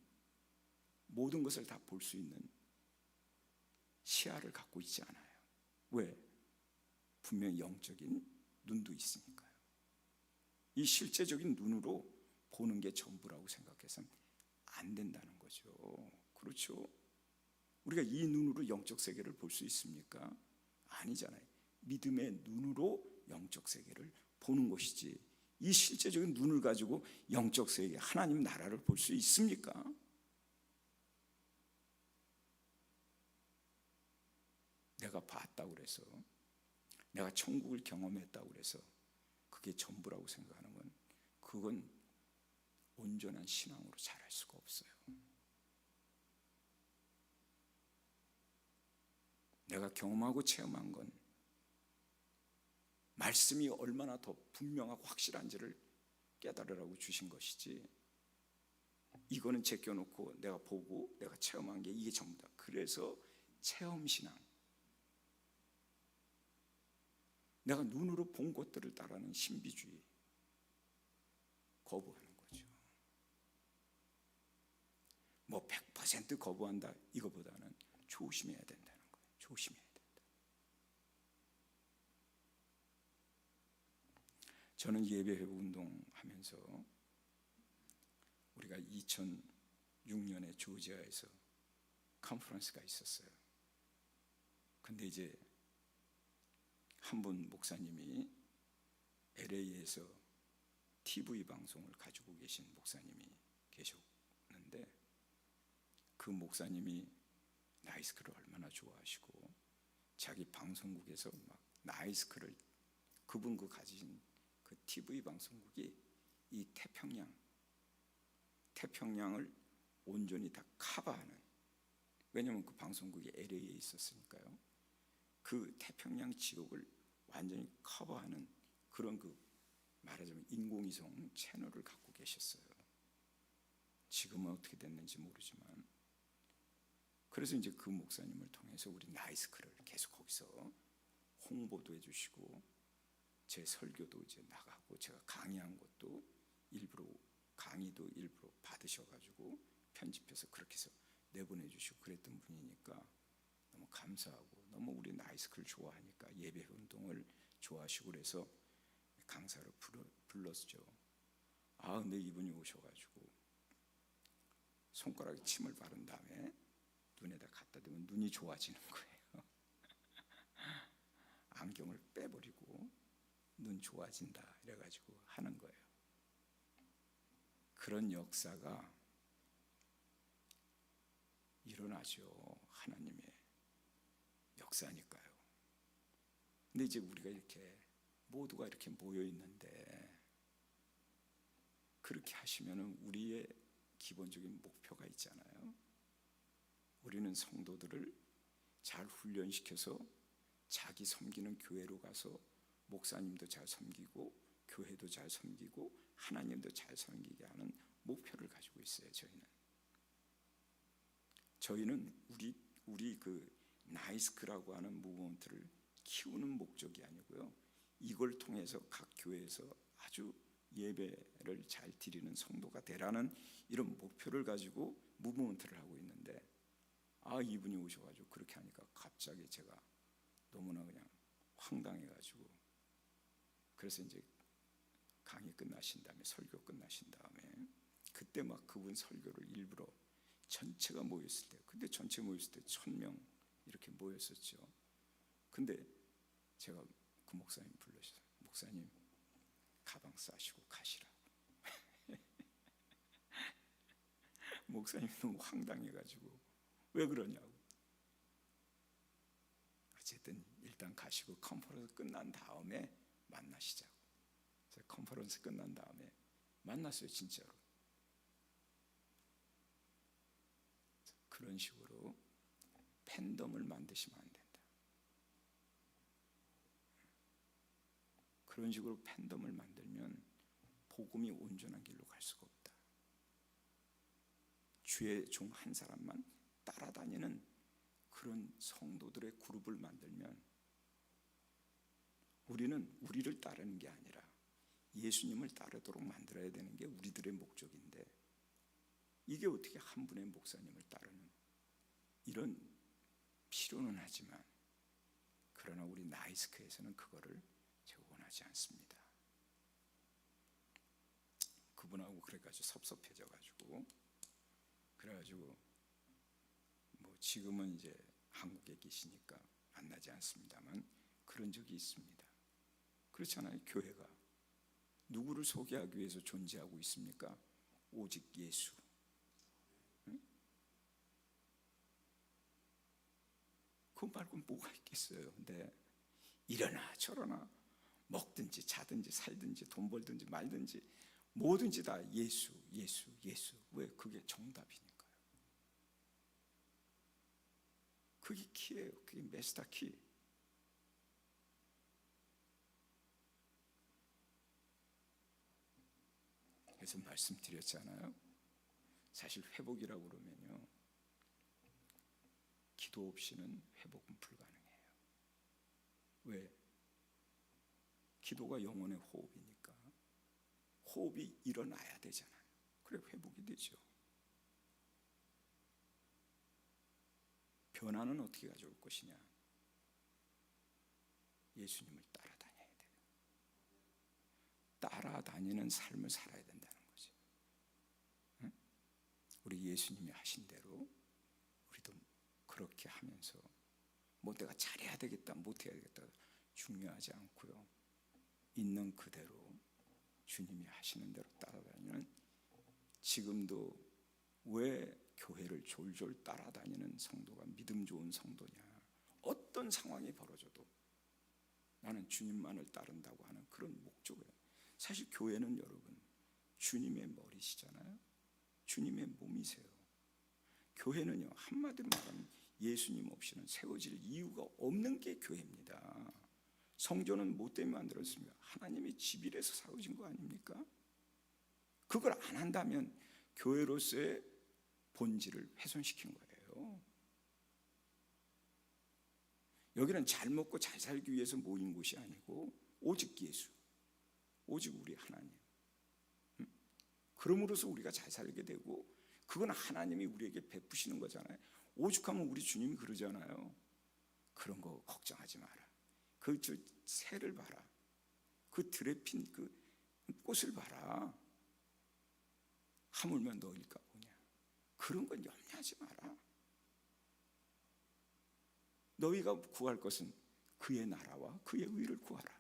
S1: 모든 것을 다 볼 수 있는 시야를 갖고 있지 않아요. 왜? 분명히 영적인 눈도 있으니까요. 이 실제적인 눈으로 보는 게 전부라고 생각해서는 안 된다는 거죠. 그렇죠? 우리가 이 눈으로 영적 세계를 볼 수 있습니까? 아니잖아요. 믿음의 눈으로 영적 세계를 보는 것이지, 이 실제적인 눈을 가지고 영적 세계, 하나님 나라를 볼 수 있습니까? 내가 봤다고 그래서, 내가 천국을 경험했다고 그래서 그게 전부라고 생각하는 건, 그건 온전한 신앙으로 자랄 수가 없어요. 내가 경험하고 체험한 건 말씀이 얼마나 더 분명하고 확실한지를 깨달으라고 주신 것이지, 이거는 제껴놓고 내가 보고 내가 체험한 게 이게 전부다. 그래서 체험신앙, 내가 눈으로 본 것들을 따르는 신비주의 거부하는 거죠. 뭐 100% 거부한다 이거보다는 조심해야 된다는 거예요. 조심해야 된다. 저는 예배회복 운동하면서 우리가 2006년에 조지아에서 컨퍼런스가 있었어요. 근데 이제 한 분 목사님이 LA에서 TV 방송을 가지고 계신 목사님이 계셨는데, 그 목사님이 나이스크를 얼마나 좋아하시고 자기 방송국에서 막 나이스크를, 그분 그 가진 그 TV 방송국이 이 태평양을 온전히 다 커버하는, 왜냐하면 그 방송국이 LA에 있었으니까요. 그 태평양 지역을 완전히 커버하는 그런, 그 말하자면 인공위성 채널을 갖고 계셨어요. 지금은 어떻게 됐는지 모르지만, 그래서 이제 그 목사님을 통해서 우리 나이스크를 계속 거기서 홍보도 해주시고 제 설교도 이제 나가고 제가 강의한 것도 일부러 강의도 일부러 받으셔가지고 편집해서 그렇게 해서 내보내주시고 그랬던 분이니까 너무 감사하고 너무 우리 나이스클 좋아하니까 예배 운동을 좋아하시고 그래서 강사로 불렀죠. 근데 이분이 오셔가지고 손가락에 침을 바른 다음에 눈에다 갖다 대면 눈이 좋아지는 거예요. 안경을 빼버리고 눈 좋아진다 이래가지고 하는 거예요. 그런 역사가 일어나죠. 하나님의 역사니까요. 근데 이제 우리가 이렇게 모두가 이렇게 모여 있는데 그렇게 하시면은 우리의 기본적인 목표가 있잖아요. 우리는 성도들을 잘 훈련시켜서 자기 섬기는 교회로 가서 목사님도 잘 섬기고 교회도 잘 섬기고 하나님도 잘 섬기게 하는 목표를 가지고 있어요. 저희는 우리 그 나이스크라고 하는 무브먼트를 키우는 목적이 아니고요. 이걸 통해서 각 교회에서 아주 예배를 잘 드리는 성도가 되라는 이런 목표를 가지고 무브먼트를 하고 있는데 이분이 오셔가지고 그렇게 하니까 갑자기 제가 너무나 그냥 황당해가지고 그래서 이제 강의 끝나신 다음에 설교 끝나신 다음에 그때 막 그분 설교를 일부러 전체가 모였을 때 그때 전체 모였을 때 1000명 이렇게 모였었죠. 근데 제가 그 목사님 불러주세요. 목사님 가방 싸시고 가시라고. 목사님이 너무 황당해가지고 왜 그러냐고. 어쨌든 일단 가시고 컨퍼런스 끝난 다음에 만나시자고. 그래서 컨퍼런스 끝난 다음에 만났어요. 진짜로. 그런 식으로 팬덤을 만드시면 안 된다. 그런 식으로 팬덤을 만들면 복음이 온전한 길로 갈 수가 없다. 주의 종 한 사람만 따라다니는 그런 성도들의 그룹을 만들면 우리는 우리를 따르는 게 아니라 예수님을 따르도록 만들어야 되는 게 우리들의 목적인데 이게 어떻게 한 분의 목사님을 따르는 이런 필요는 하지만 그러나 우리 나이스크에서는 그거를 제가 원하지 않습니다. 그분하고 그래가지고 섭섭해져가지고 그래가지고 뭐 지금은 이제 한국에 계시니까 만나지 않습니다만 그런 적이 있습니다. 그렇잖아요. 교회가 누구를 소개하기 위해서 존재하고 있습니까? 오직 예수. 그거 말고 뭐가 있겠어요. 근데 이러나 저러나 먹든지 자든지 살든지 돈 벌든지 말든지 뭐든지 다 예수. 왜? 그게 정답이니까요. 그게 키예요. 그게 메스터 키. 그래서 말씀드렸잖아요. 사실 회복이라고 그러면요, 기도 없이는 회복은 불가능해요. 왜? 기도가 영혼의 호흡이니까 호흡이 일어나야 되잖아요. 그래 회복이 되죠. 변화는 어떻게 가져올 것이냐? 예수님을 따라다녀야 돼요. 따라다니는 삶을 살아야 된다는 거죠. 응? 우리 예수님이 하신 대로 우리도 그렇게 하면서 뭐 내가 잘해야 되겠다 못해야 되겠다 중요하지 않고요. 있는 그대로 주님이 하시는 대로 따라다니는, 지금도 왜 교회를 졸졸 따라다니는 성도가 믿음 좋은 성도냐? 어떤 상황이 벌어져도 나는 주님만을 따른다고 하는 그런 목적이에요. 사실 교회는 여러분 주님의 머리시잖아요. 주님의 몸이세요. 교회는요, 한마디로 말하면 예수님 없이는 세워질 이유가 없는 게 교회입니다. 성전은 뭐 때문에 만들었습니까? 하나님이 집이라서 세워진 거 아닙니까? 그걸 안 한다면 교회로서의 본질을 훼손시킨 거예요. 여기는 잘 먹고 잘 살기 위해서 모인 곳이 아니고 오직 예수, 오직 우리 하나님. 그럼으로써 우리가 잘 살게 되고, 그건 하나님이 우리에게 베푸시는 거잖아요. 오죽하면 우리 주님이 그러잖아요. 그런 거 걱정하지 마라. 그 새를 봐라. 그 들에 핀 그 꽃을 봐라. 하물며 너일까 보냐. 그런 건 염려하지 마라. 너희가 구할 것은 그의 나라와 그의 의를 구하라.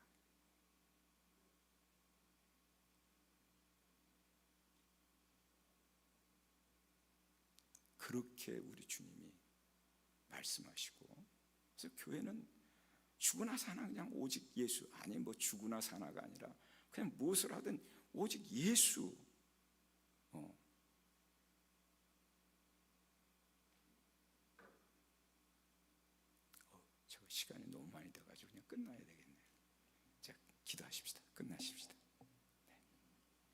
S1: 그렇게 우리 주님이 말씀하시고, 그래서 교회는 죽으나 사나 그냥 오직 예수, 아니 뭐 죽으나 사나가 아니라 그냥 무엇을 하든 오직 예수,